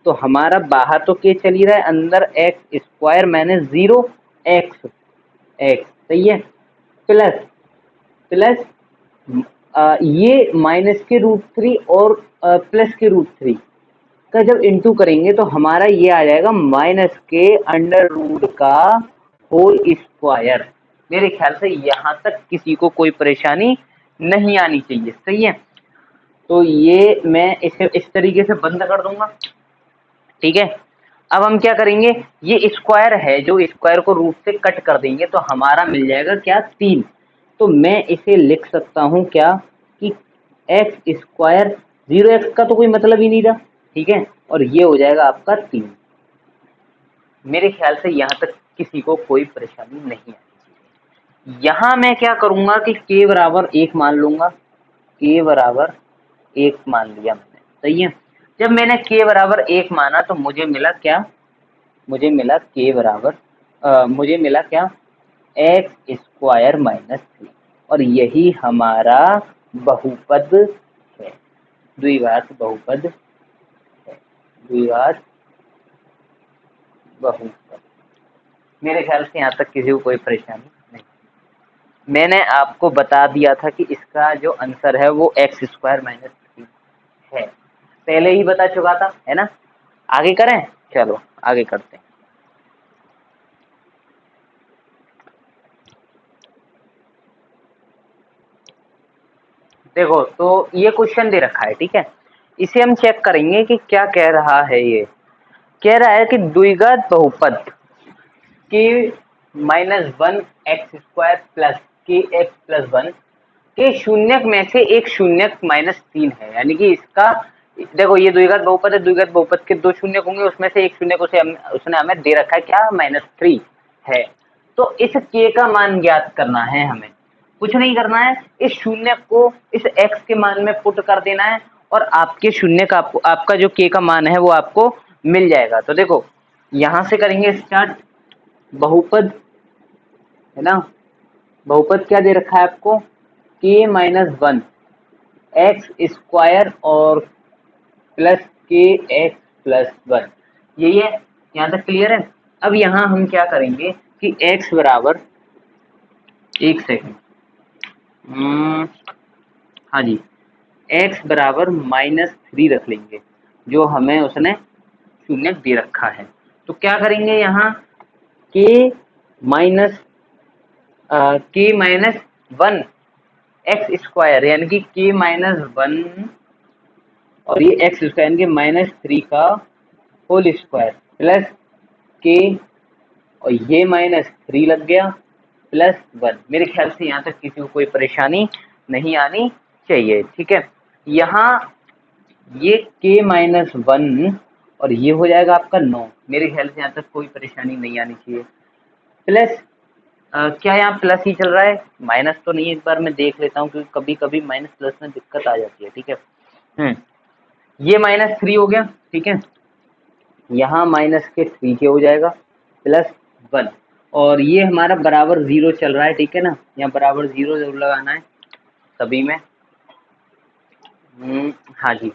तो हमारा बाहर तो के चल ही रहा है, अंदर एक्स स्क्वायर माइनस 0 एक्स, सही है, प्लस प्लस ये माइनस के √3 और प्लस के √3 का जब इंटू करेंगे तो हमारा ये आ जाएगा माइनस के अंडर रूट का होल स्क्वायर। मेरे ख्याल से यहाँ तक किसी को कोई परेशानी नहीं आनी चाहिए, सही है। तो ये मैं इसे इस तरीके से बंद कर दूंगा, ठीक है। अब हम क्या करेंगे, ये स्क्वायर है, जो स्क्वायर को रूट से कट कर देंगे तो हमारा मिल जाएगा क्या, 3, तो मैं इसे लिख सकता हूँ क्या कि एक्स स्क्वायर, 0x का तो कोई मतलब ही नहीं था, ठीक है, और ये हो जाएगा आपका 3। मेरे ख्याल से यहाँ तक किसी को कोई परेशानी नहीं आनी चाहिए। यहाँ मैं क्या करूँगा कि k बराबर 1 मान लूँगा, k बराबर 1 मान लिया मैंने, सही है। जब मैंने k बराबर 1 माना तो मुझे मिला क्या, मुझे मिला k बराबर मुझे मिला क्या, एक्स स्क्वायर माइनस 3, और यही हमारा बहुपद है, द्विघात बहुपद है, द्विघात बहुपद। मेरे ख्याल से यहाँ तक किसी को कोई परेशानी नहीं। मैंने आपको बता दिया था कि इसका जो आंसर है वो एक्स स्क्वायर माइनस 3 है, पहले ही बता चुका था, है ना। आगे करें, चलो आगे करते हैं। देखो तो ये क्वेश्चन दे रखा है, ठीक है, इसे हम चेक करेंगे कि क्या कह रहा है। ये कह रहा है कि द्विघात बहुपद के -1 एक्स स्क्वायर प्लस के एक्स प्लस 1 के शून्यक में से एक शून्यक -3 है, यानी कि इसका देखो ये द्विघात बहुपद है, द्विघात बहुपद के दो शून्यक होंगे, उसमें से एक शून्यक उसने हमें दे रखा है क्या, -3 है। तो इस के का मान ज्ञात करना है, हमें कुछ नहीं करना है, इस शून्यक को इस x के मान में पुट कर देना है और आपके शून्यक आपका जो k का मान है वो आपको मिल जाएगा। तो देखो यहां से करेंगे स्टार्ट, बहुपद है ना, बहुपद क्या दे रखा है आपको, k-1 एक्स स्क्वायर और प्लस के एक्स प्लस 1, यही है, यहाँ तक क्लियर है। अब यहाँ हम क्या करेंगे कि x बराबर, एक सेकंड, हाँ जी, x बराबर -3 रख लेंगे, जो हमें उसने शून्य दे रखा है। तो क्या करेंगे यहाँ k-1 एक्स स्क्वायर यानी कि k-1 और ये एक्स स्क्वायर यानी कि -3 का होल स्क्वायर प्लस के, और ये -3 लग गया प्लस 1। मेरे ख्याल से यहाँ तक किसी को कोई परेशानी नहीं आनी चाहिए, ठीक है। यहाँ ये k-1 और ये हो जाएगा आपका 9, मेरे ख्याल से यहाँ तक कोई परेशानी नहीं आनी चाहिए। प्लस क्या यहाँ प्लस ही चल रहा है, माइनस तो नहीं, एक बार मैं देख लेता हूँ क्योंकि कभी कभी माइनस प्लस में दिक्कत आ जाती है, ठीक है। ये -3 हो गया, ठीक है, यहाँ -3 के हो जाएगा प्लस 1, और ये हमारा बराबर 0 चल रहा है, ठीक है ना, यहाँ बराबर 0 जरूर लगाना है सभी में। हाँ जी,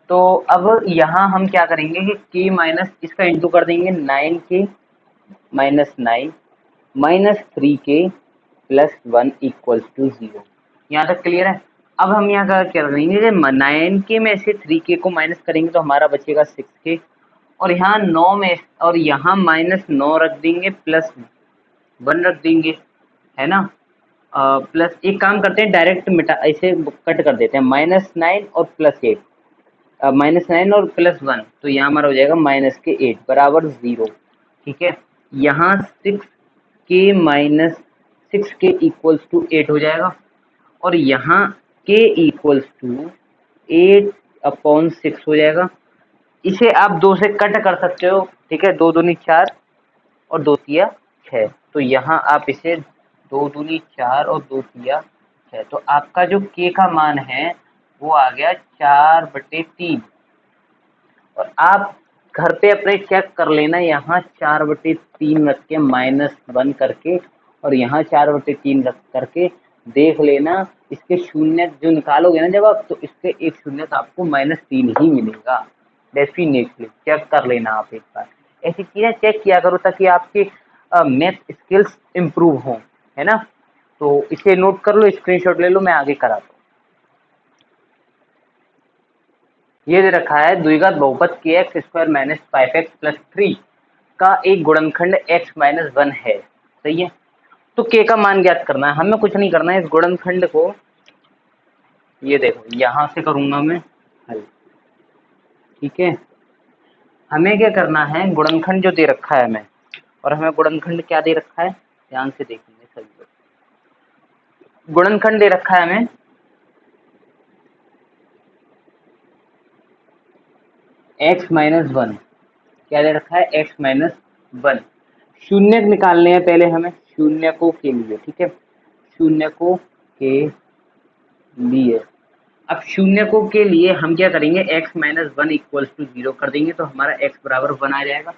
तो अब यहाँ हम क्या करेंगे कि k माइनस इसका इंटू कर देंगे 9k -9 -3k plus 1 equals to 0। यहाँ तक क्लियर है। अब हम यहाँ का क्या करेंगे, 9k में से 3k को माइनस करेंगे तो हमारा बचेगा 6k, और यहाँ 9 में और यहाँ -9 रख देंगे प्लस 1 रख देंगे, है ना। प्लस एक काम करते हैं, डायरेक्ट मिटा ऐसे कट कर देते हैं, -9 और +8, -9 और प्लस 1, तो यहाँ हमारा हो जाएगा -8 बराबर 0, ठीक है। यहाँ 6k इक्वल्स टू 8 हो जाएगा, और यहाँ k इक्वल्स टू 8/6 हो जाएगा। इसे आप 2 से कट कर सकते हो, ठीक है, 2 दूनी 4 और 2 तिया 6, तो यहाँ आप इसे 2 दूनी 4 और 2 तिया 6, तो आपका जो k का मान है वो आ गया 4/3, और आप घर पे अपने चेक कर लेना, यहाँ 4/3 रख के -1 करके, और यहाँ 4/3 रख करके देख लेना, इसके शून्य जो निकालोगे ना जब आप, तो इसके एक शून्य तो आपको -3 ही मिलेगा, डेफिनेटली चेक कर लेना आप एक बार। ऐसी चीज़ें चेक किया करो ताकि आपकी मैथ स्किल्स इम्प्रूव हों, है ना। तो इसे नोट कर लो, स्क्रीनशॉट ले लो, मैं आगे कराता हूँ। ये दे रखा है द्विघात बहुपद kx square minus 5x plus 3 का एक गुणनखंड x माइनस 1 है, सही है। तो k का मान ज्ञात करना है, हमें कुछ नहीं करना है, इस गुणनखंड को, ये देखो यहाँ से करूंगा मैं हल, ठीक है। हमें क्या करना है, गुणनखंड जो दे रखा है हमें, और हमें गुणनखंड क्या दे रखा है, ध्यान से देखेंगे सभी लोग। गुणनखंड दे रखा है हमें x माइनस 1, क्या दे रखा है, x माइनस 1। शून्य निकालने हैं पहले हमें, शून्य को के लिए, ठीक है, शून्य को के लिए। अब शून्य को के लिए हम क्या करेंगे, x माइनस 1 इक्वल्स टू 0 कर देंगे, तो हमारा x बराबर 1 आ जाएगा।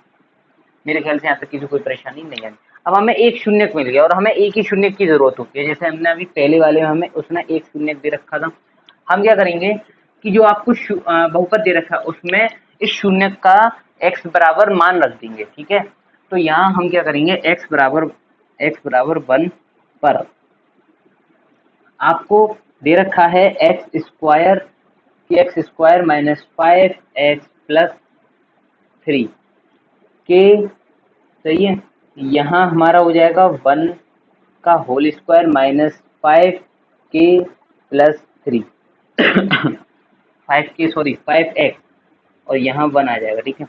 मेरे ख्याल से यहाँ तक किसी कोई परेशानी नहीं है। अब हमें एक शून्य मिल गया, और हमें एक ही शून्य की जरूरत होती है, जैसे हमने अभी पहले वाले में हमें उसने एक शून्य दे रखा था। हम क्या करेंगे कि जो आपको बहुपद दे रखा है उसमें इस शून्य का x बराबर मान रख देंगे, ठीक है। तो यहाँ हम क्या करेंगे, x बराबर 1 पर आपको दे रखा है x square minus 5x plus 3 के, सही है। यहाँ हमारा हो जाएगा 1 का whole square minus 5k plus 3 5x, और यहाँ 1 आ जाएगा, ठीक है।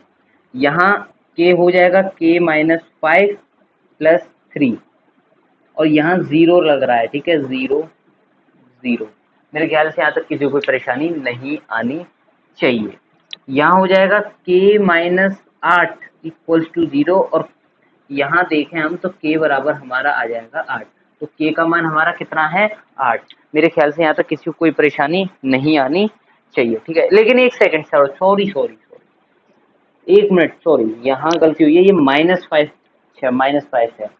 यहाँ k हो जाएगा k माइनस 5 प्लस 3, और यहाँ 0 लग रहा है, ठीक है, 0 0। मेरे ख्याल से यहाँ तक किसी को कोई परेशानी नहीं आनी चाहिए। यहाँ हो जाएगा k माइनस 8 इक्वल्स टू 0, और यहाँ देखें हम तो k बराबर हमारा आ जाएगा 8, तो k का मान हमारा कितना है, 8। मेरे ख्याल से यहाँ तक किसी को कोई परेशानी नहीं आनी चाहिए, ठीक है। लेकिन एक सेकंड, सॉरी 1 मिनट, सॉरी यहाँ गलती हुई है, ये -5 है,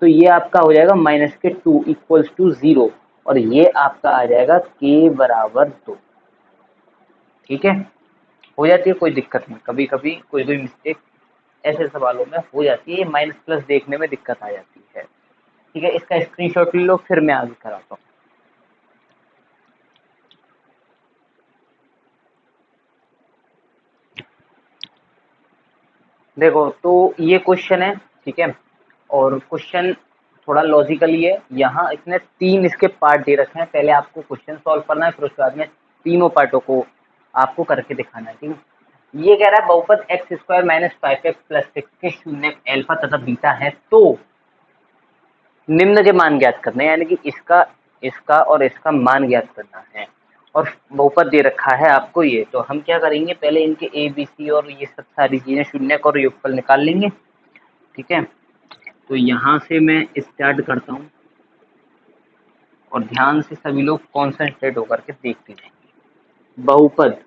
तो ये आपका हो जाएगा -2 इक्वल्स टू 0 और ये आपका आ जाएगा k बराबर 2। ठीक है, हो जाती है, कोई दिक्कत नहीं। कभी कभी कोई कोई मिस्टेक ऐसे सवालों में हो जाती है, माइनस प्लस देखने में दिक्कत आ जाती है। ठीक है, इसका स्क्रीनशॉट ले लो, फिर मैं आगे कराता हूँ। देखो, तो ये क्वेश्चन है, ठीक है, और क्वेश्चन थोड़ा लॉजिकली है। यहाँ इसने 3 इसके पार्ट दे रखे हैं, पहले आपको क्वेश्चन सॉल्व करना है, फिर उसके बाद में तीनों पार्टों को आपको करके दिखाना है। ठीक है, ये कह रहा है बहुपद x² - 5x + 6 के शून्य अल्फा तथा बीटा है तो निम्न के मान ज्ञात करने, यानी कि इसका इसका और इसका मान ज्ञात करना है। और बहुपद दे रखा है आपको ये, तो हम क्या करेंगे, पहले इनके a b c और ये सब सारी चीजें शून्य और योगफल निकाल लेंगे। ठीक है, तो यहाँ से मैं स्टार्ट करता हूँ और ध्यान से सभी लोग कॉन्सेंट्रेट होकर के देखते जाएंगे। बहुपद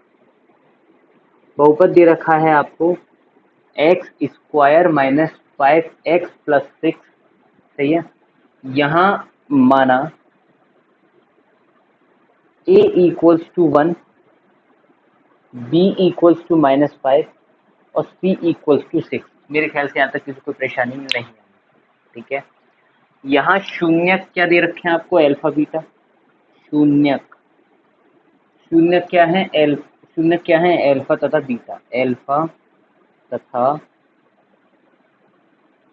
बहुपद दे रखा है आपको x² - 5x + 6, सही है। यहाँ माना a = 1, b = -5 और c = 6। मेरे ख्याल से यहाँ तक किसी को परेशानी नहीं है। ठीक है, यहाँ शून्यक क्या दे रखे हैं आपको, अल्फा बीटा। शून्यक शून्यक क्या है, शून्यक क्या है, अल्फा तथा बीटा। अल्फा तथा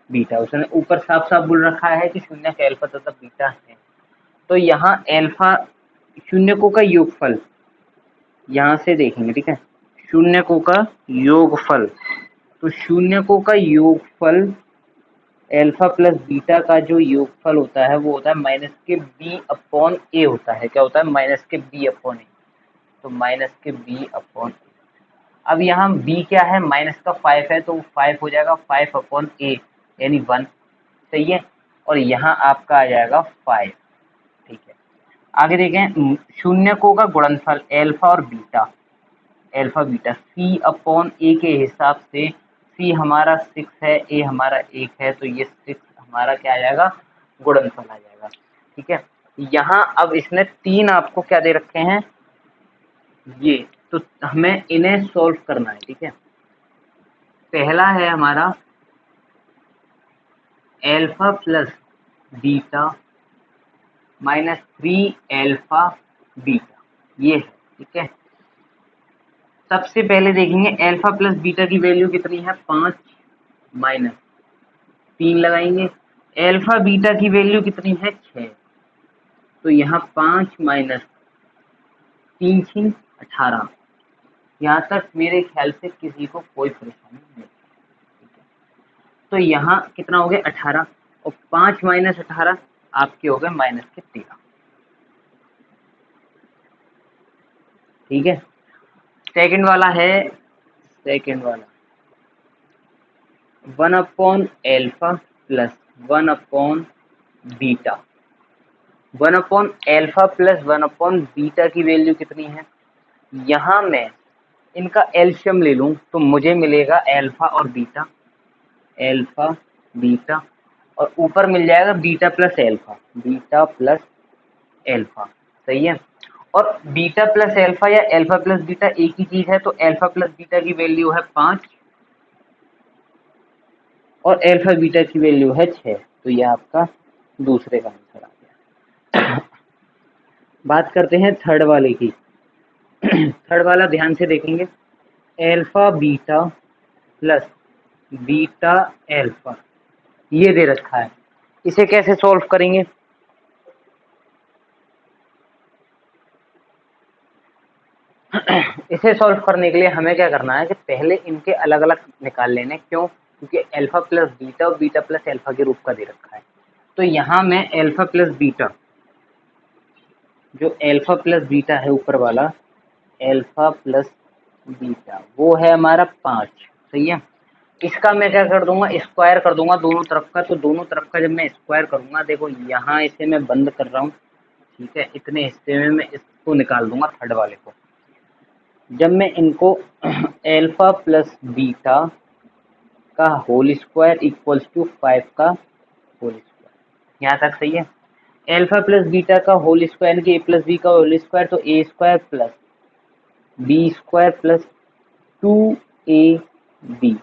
बीटा, उसने ऊपर साफ साफ बोल रखा है कि शून्यक अल्फा तथा बीटा है। तो यहाँ अल्फा शून्यकों का योगफल यहाँ से देखेंगे। ठीक है, शून्यकों का योगफल, तो शून्यकों का योगफल अल्फा प्लस बीटा का जो योगफल होता है वो होता है -b/a होता है। क्या होता है, -b/a। तो -b/a। अब यहाँ b क्या है, -5 है, तो 5 हो जाएगा 5/a यानी 1, सही है। और यहाँ आपका आ जाएगा 5। ठीक है, आगे देखें, शून्यकों का गुणनफल अल्फा और बीटा, अल्फा बीटा c/a के हिसाब से, c हमारा 6 है, a हमारा 1 है, तो ये 6 हमारा क्या आ जाएगा, गुणनफल आ जाएगा। ठीक है, यहाँ अब इसने 3 आपको क्या दे रखे हैं ये, तो हमें इन्हें सॉल्व करना है। ठीक है, पहला है हमारा alpha plus beta -3 alpha beta, ये है। ठीक है, सबसे पहले देखेंगे अल्फा प्लस बीटा की वैल्यू कितनी है, 5 -3 लगाएंगे। अल्फा बीटा की वैल्यू कितनी है, 6, तो यहाँ 5 - 3 × 18। यहाँ तक मेरे ख्याल से किसी को कोई परेशानी नहीं है। तो यहाँ कितना हो गया, 18, और 5 - 18 आपके हो गए -13। ठीक है, सेकंड वाला है, सेकंड वाला 1/अल्फा प्लस 1/बीटा। 1/अल्फा प्लस 1/बीटा की वैल्यू कितनी है, यहाँ मैं इनका एलशियम ले लूँ तो मुझे मिलेगा अल्फा और बीटा, अल्फा बीटा, और ऊपर मिल जाएगा beta plus alpha, beta plus alpha, सही है। और बीटा प्लस अल्फा या अल्फा प्लस बीटा एक ही चीज है, तो अल्फा प्लस बीटा की वैल्यू है 5 और अल्फा बीटा की वैल्यू है 6, तो ये आपका दूसरे का आंसर आ गया। बात करते हैं थर्ड वाले की। थर्ड वाला ध्यान से देखेंगे, alpha beta plus beta alpha, ये दे रखा है। इसे कैसे सॉल्व करेंगे, इसे सॉल्व करने के लिए हमें क्या करना है कि पहले इनके अलग अलग निकाल लेने। क्यों, क्योंकि अल्फा प्लस बीटा और बीटा प्लस अल्फा के रूप का दे रखा है। तो यहाँ मैं अल्फा प्लस बीटा, जो अल्फा प्लस बीटा है ऊपर वाला, अल्फा प्लस बीटा वो है हमारा 5, सही है। इसका मैं क्या कर दूंगा, स्क्वायर कर दूंगा दोनों तरफ का। तो दोनों तरफ का जब मैं स्क्वायर करूंगा, देखो यहाँ इसे मैं बंद कर रहा हूँ। ठीक है, इतने हिस्से में मैं इसको निकाल दूंगा थर्ड वाले को। जब मैं इनको अल्फा प्लस बीटा का होल स्क्वायर इक्वल्स टू 5 का होल स्क्वायर, यहाँ तक सही है। अल्फा प्लस बीटा का होल स्क्वायर के ए प्लस बी का होल स्क्वायर, तो a square plus b square plus 2ab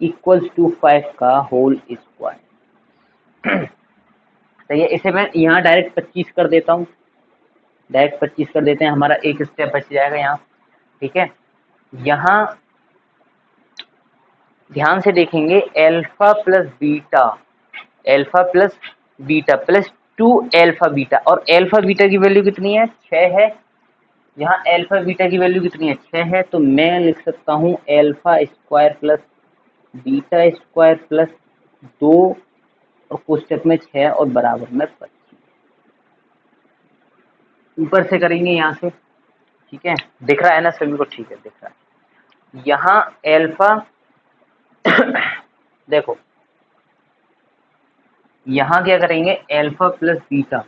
equals to 5 का होल स्क्वायर। सही है। इसे मैं यहाँ डायरेक्ट 25 कर देता हूँ, डायरेक्ट 25 कर देते हैं, हमारा एक स्टेप बच जाएगा यहाँ। ठीक है, यहाँ ध्यान से देखेंगे, alpha plus beta, alpha plus beta plus 2 alpha beta, और अल्फा बीटा की वैल्यू कितनी है, 6 है। यहाँ अल्फा बीटा की वैल्यू कितनी है, 6 है, तो मैं लिख सकता हूँ alpha square plus beta square plus 2 और कोष्टक में 6 और बराबर में 25। ऊपर से करेंगे यहाँ से। ठीक है, दिख रहा है ना सभी को, ठीक है दिख रहा है। यहाँ अल्फा देखो, यहाँ क्या करेंगे, अल्फा प्लस बीटा,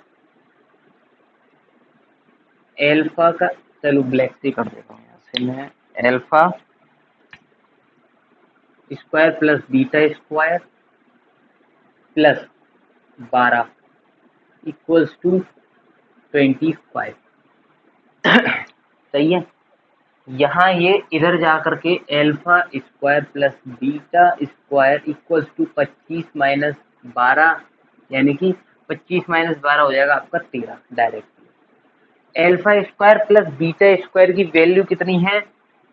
अल्फा का, चलो ब्लैक से कर देता हूँ यहाँ से मैं, alpha square plus beta square plus 12 equals to 25। सही है। यहाँ ये इधर जा करके alpha square plus beta square equals to 25 minus 12, यानी कि 25 माइनस 12 हो जाएगा आपका 13 direct. Alpha square plus beta square की वैल्यू कितनी है,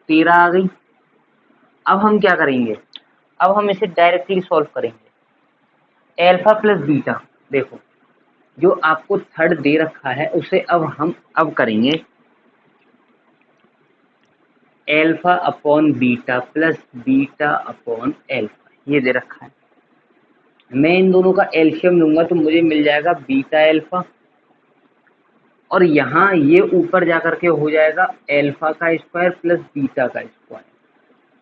13 आ गई। अब हम क्या करेंगे, अब हम इसे डायरेक्टली सॉल्व करेंगे। अल्फा प्लस बीटा, देखो जो आपको थर्ड दे रखा है उसे अब हम करेंगे alpha upon beta plus beta upon alpha, ये दे रखा है। मैं इन दोनों का एलसीएम लूंगा तो मुझे मिल जाएगा बीटा अल्फा, और यहाँ ये ऊपर जाकर के हो जाएगा अल्फा का स्क्वायर प्लस बीटा का स्क्वायर।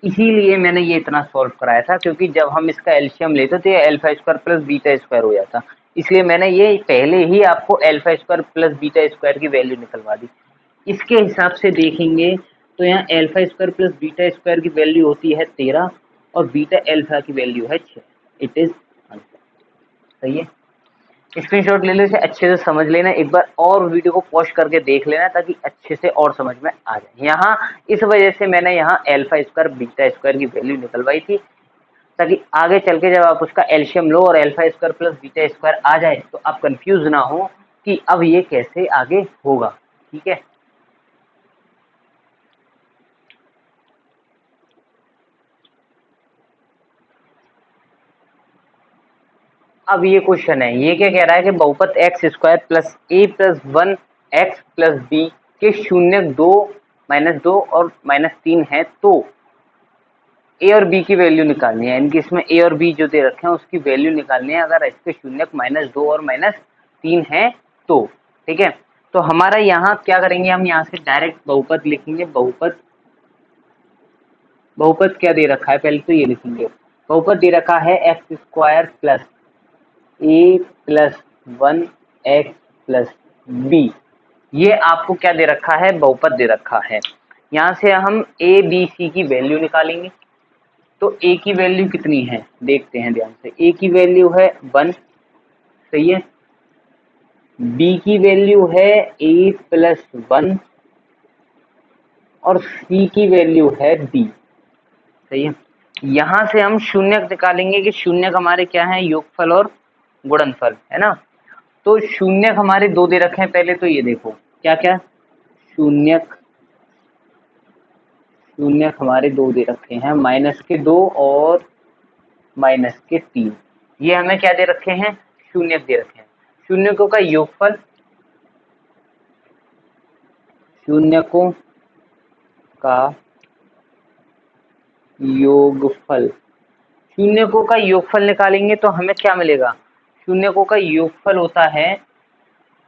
इसीलिए मैंने ये इतना सॉल्व कराया था, क्योंकि जब हम इसका एलसीएम लेते तो ये alpha square plus beta square हो जाता, इसलिए मैंने ये पहले ही आपको alpha square plus beta square की वैल्यू निकलवा दी। इसके हिसाब से देखेंगे तो यहाँ alpha square plus beta square की वैल्यू होती है 13 और बीटा अल्फा की वैल्यू है 6। It is answer. सही है, स्क्रीनशॉट ले लो, इसे अच्छे से समझ लेना, एक बार और वीडियो को पॉज करके देख लेना ताकि अच्छे से और समझ में आ जाए। यहाँ इस वजह से मैंने यहाँ अल्फा स्क्वायर बीटा स्क्वायर की वैल्यू निकलवाई थी, ताकि आगे चल के जब आप उसका एलसीएम लो और alpha square plus beta square आ जाए तो आप कंफ्यूज ना हो कि अब ये कैसे आगे होगा। ठीक है, अब ये क्वेश्चन है, ये क्या कह रहा है कि बहुपद एक्स स्क्वायर प्लस ए प्लस 1 एक्स प्लस बी के शून्य 2 -2 और -3 है, तो ए और बी की वैल्यू निकालनी है। इनकी इसमें ए और बी जो दे रखे हैं उसकी वैल्यू निकालनी है, अगर इसके शून्य -2 और -3 है तो। ठीक है, तो हमारा यहाँ क्या करेंगे, हम यहाँ से डायरेक्ट बहुपद लिखेंगे। बहुपद क्या दे रखा है, पहले तो ये लिखेंगे। बहुपद दे रखा है एक्स स्क्वायर प्लस ए प्लस 1 एक्स प्लस बी, ये आपको क्या दे रखा है, बहुपद दे रखा है। यहाँ से हम ए बी सी की वैल्यू निकालेंगे। तो ए की वैल्यू कितनी है देखते हैं ध्यान से, ए की वैल्यू है 1, सही है। बी की वैल्यू है ए प्लस 1 और सी की वैल्यू है बी, सही है। यहाँ से हम शून्यक निकालेंगे कि शून्यक हमारे क्या है, योगफल और गुणनफल, है ना। तो शून्यक हमारे दो दे रखे हैं, पहले तो ये देखो क्या क्या शून्यक हमारे दो दे रखे हैं, -2 और -3। ये हमें क्या दे रखे हैं, शून्यक दे रखे हैं। शून्यकों का योगफल, शून्यकों का योगफल, शून्यकों का योगफल निकालेंगे तो हमें क्या मिलेगा, शून्यकों का योगफल होता है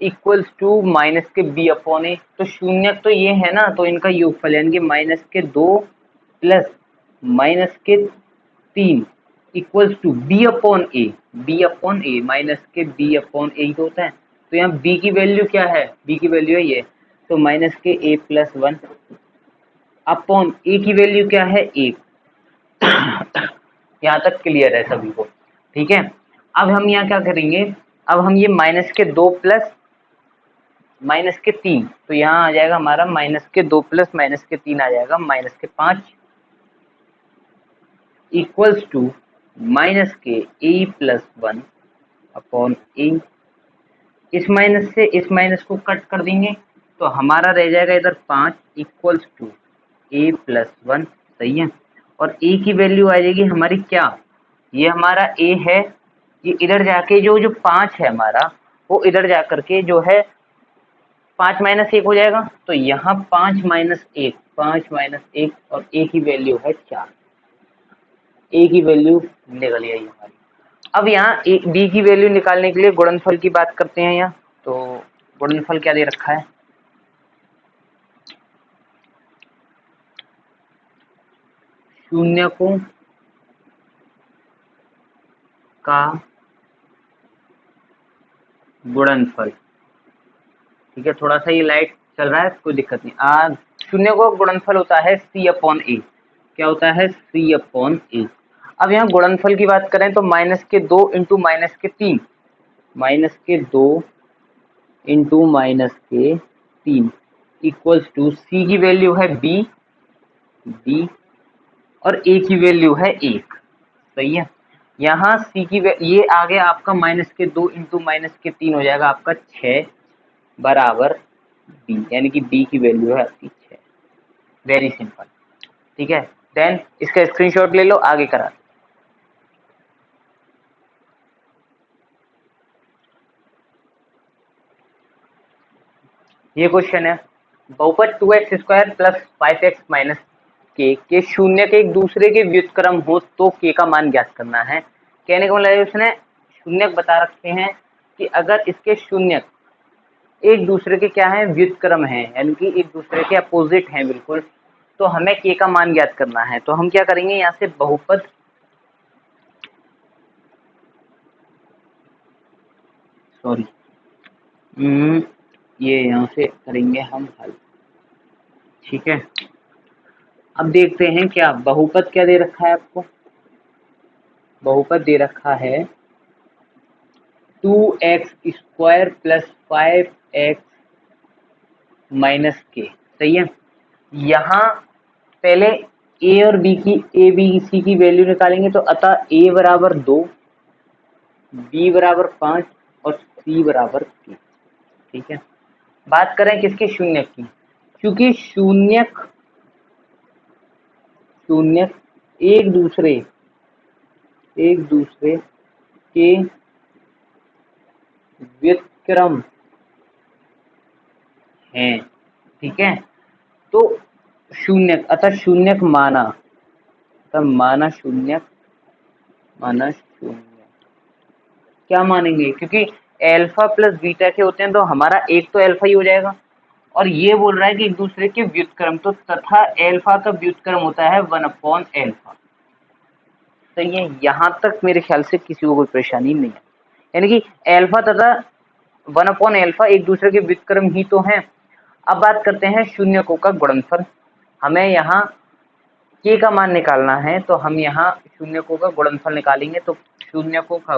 इक्वल्स टू माइनस के बी अपॉन ए। तो शून्यक तो ये है ना, तो इनका योगफल यानी कि -2 plus -3 equals to b upon a, b upon a, -b upon a तो होता है। तो यहाँ b की वैल्यू क्या है, b की वैल्यू है ये, तो -a प्लस 1 अपॉन ए की वैल्यू क्या है 1। यहाँ तक क्लियर है सभी को, ठीक है। अब हम यहाँ क्या करेंगे, अब हम ये माइनस के 2 प्लस माइनस के 3, तो यहाँ आ जाएगा हमारा माइनस के 2 प्लस माइनस के 3 आ जाएगा माइनस के 5 इक्वल्स टू माइनस के ए प्लस 1 अपॉन ए। इस माइनस से इस माइनस को कट कर देंगे तो हमारा रह जाएगा इधर 5 इक्वल्स टू ए प्लस 1। सही है। और ए की वैल्यू आ जाएगी हमारी क्या, ये हमारा ए है, ये इधर जाके जो 5 है हमारा वो इधर जा करके जो है 5 माइनस 1 हो जाएगा। तो यहाँ 5 माइनस 1 5 माइनस 1 और ए की वैल्यू है 4। ए की वैल्यू निकल आई हमारी। अब यहाँ डी की वैल्यू निकालने के लिए गुणनफल की बात करते हैं। यहाँ तो गुणनफल क्या दे रखा है, शून्यकों का गुणनफल। ठीक है, थोड़ा सा ये लाइट चल रहा है, कोई दिक्कत नहीं। शून्यकों का गुणनफल होता है सी अपॉन ए। क्या होता है, सी अपॉन ए। अब यहाँ गुणनफल की बात करें तो माइनस के 2 इंटू माइनस के 3, माइनस के 2 इंटू माइनस के 3 इक्वल्स टू सी की वैल्यू है बी और ए की वैल्यू है 1। सही है। यहाँ सी की ये आ गया आपका माइनस के 2 इंटू माइनस के 3 हो जाएगा आपका 6 बराबर बी, यानी कि बी की वैल्यू है आपकी 6। Very simple. ठीक है, देन इसका स्क्रीनशॉट ले लो, आगे करा। ये क्वेश्चन है, बहुपद 2x² प्लस 5x माइनस के शून्य के एक दूसरे के व्युत्क्रम हो तो के का मान ज्ञात करना है। कहने का मतलब उसने शून्यक बता रखे हैं कि अगर इसके शून्यक एक दूसरे के क्या है, व्युत्क्रम है, यानी कि एक दूसरे के अपोजिट हैं बिल्कुल, तो हमें के का मान ज्ञात करना है। तो हम क्या करेंगे, यहाँ से बहुपद ये यहाँ से करेंगे हम हल। ठीक है, अब देखते हैं क्या बहुपद क्या दे रखा है आपको। बहुपद दे रखा है 2x² प्लस 5x माइनस के। सही है। यहाँ पहले a और b की a b c की वैल्यू निकालेंगे, तो अतः a बराबर 2, b बराबर 5 और c बराबर 3। ठीक है, बात करें किसके, शून्यक की, क्योंकि शून्यक एक दूसरे के व्युत्क्रम हैं। ठीक है, तो शून्यक, अतः शून्यक माना, शून्यक क्या मानेंगे, क्योंकि अल्फा प्लस बीटा के होते हैं तो हमारा एक तो अल्फा ही हो जाएगा, और ये बोल रहा है कि एक दूसरे के व्युत्क्रम, तो तथा अल्फा का व्युत्क्रम होता है 1/अल्फा। तो ये यहाँ तक मेरे ख्याल से किसी को कोई परेशानी नहीं है, यानी कि अल्फा तथा 1/अल्फा एक दूसरे के व्युत्क्रम ही तो हैं। अब बात करते हैं शून्यकों का गुणनफल। हमें यहाँ के का मान निकालना है, तो हम यहाँ शून्यकों का गुणनफल निकालेंगे। तो शून्यकों का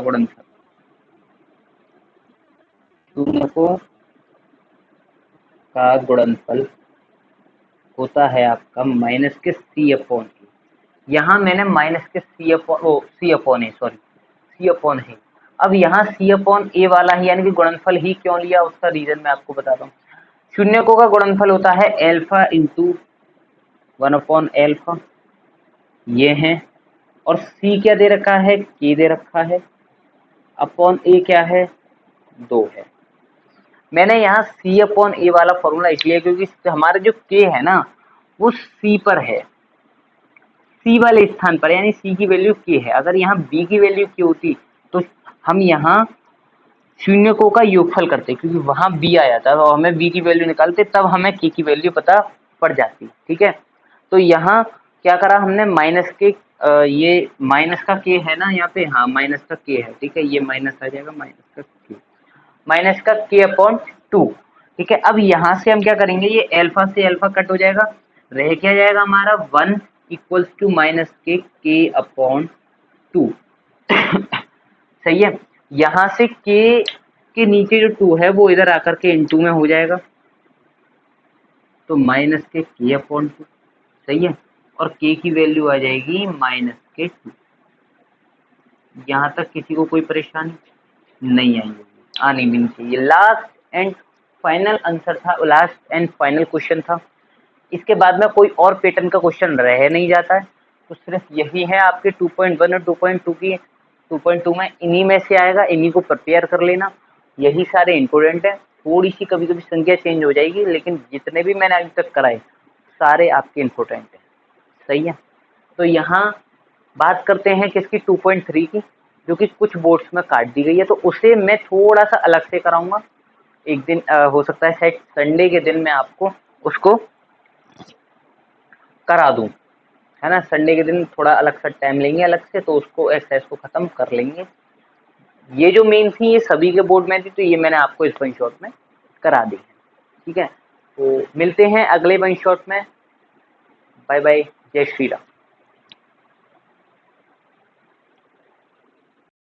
गुणनफल होता है आपका माइनस के सी अपॉन ए। यहाँ मैंने माइनस के सी अपॉन ए। अब यहाँ सी अपॉन ए वाला ही यानी कि गुणनफल ही क्यों लिया, उसका रीजन मैं आपको बताता हूँ। शून्यकों का गुणनफल होता है अल्फा इंटू 1/अल्फा, ये है, और सी क्या दे रखा है, के दे रखा है, अपॉन ए क्या है, 2 है। मैंने यहाँ सी अपॉन ए वाला फॉर्मूला इसलिए क्योंकि हमारा जो के है ना वो सी पर है, सी वाले स्थान पर, यानी सी की वैल्यू के है। अगर यहाँ बी की वैल्यू के होती तो हम यहाँ शून्यकों का योगफल करते, क्योंकि वहां बी आया था और हमें बी की वैल्यू निकालते, तब हमें के की वैल्यू पता पड़ जाती। ठीक है, तो यहाँ क्या करा हमने, माइनस के ये माइनस का के है ना यहाँ पे, हाँ माइनस का के है। ठीक है, ये माइनस आ जाएगा, माइनस का के अपॉन 2। ठीक है, अब यहाँ से हम क्या करेंगे, ये अल्फा से अल्फा कट हो जाएगा, रह क्या जाएगा हमारा 1 इक्वल्स टू माइनस के अपॉन 2। सही है, यहाँ से के के नीचे जो 2 है वो इधर आकर के इनटू में हो जाएगा, तो माइनस के k/2, सही है। और k की वैल्यू आ जाएगी -2। यहाँ तक किसी को कोई परेशानी नहीं आई होगी, आनी भी नहीं चाहिए। लास्ट एंड फाइनल आंसर था, लास्ट एंड फाइनल क्वेश्चन था। इसके बाद में कोई और पैटर्न का क्वेश्चन रह नहीं जाता है, तो सिर्फ यही है आपके 2.1 और 2.2 की। 2.2 में इन्हीं में से आएगा, इन्हीं को प्रिपेयर कर लेना, यही सारे इंपॉर्टेंट है। थोड़ी सी कभी कभी संख्या चेंज हो जाएगी, लेकिन जितने भी मैंने अभी तक कराए सारे आपके इंपॉर्टेंट है, सही है। तो यहाँ बात करते हैं किसकी, 2.3 की, जो कि कुछ बोर्ड्स में काट दी गई है, तो उसे मैं थोड़ा सा अलग से कराऊंगा एक दिन। हो सकता है शायद संडे के दिन मैं आपको उसको करा दूं, है ना। संडे के दिन थोड़ा अलग सा टाइम लेंगे अलग से, तो उसको एक्सरसाइज को खत्म कर लेंगे। ये जो मेन थी ये सभी के बोर्ड में थी, तो ये मैंने आपको इस वन शॉट में करा दी है, ठीक है। तो मिलते हैं अगले वन शॉट में। बाय बाय, जय श्री राम।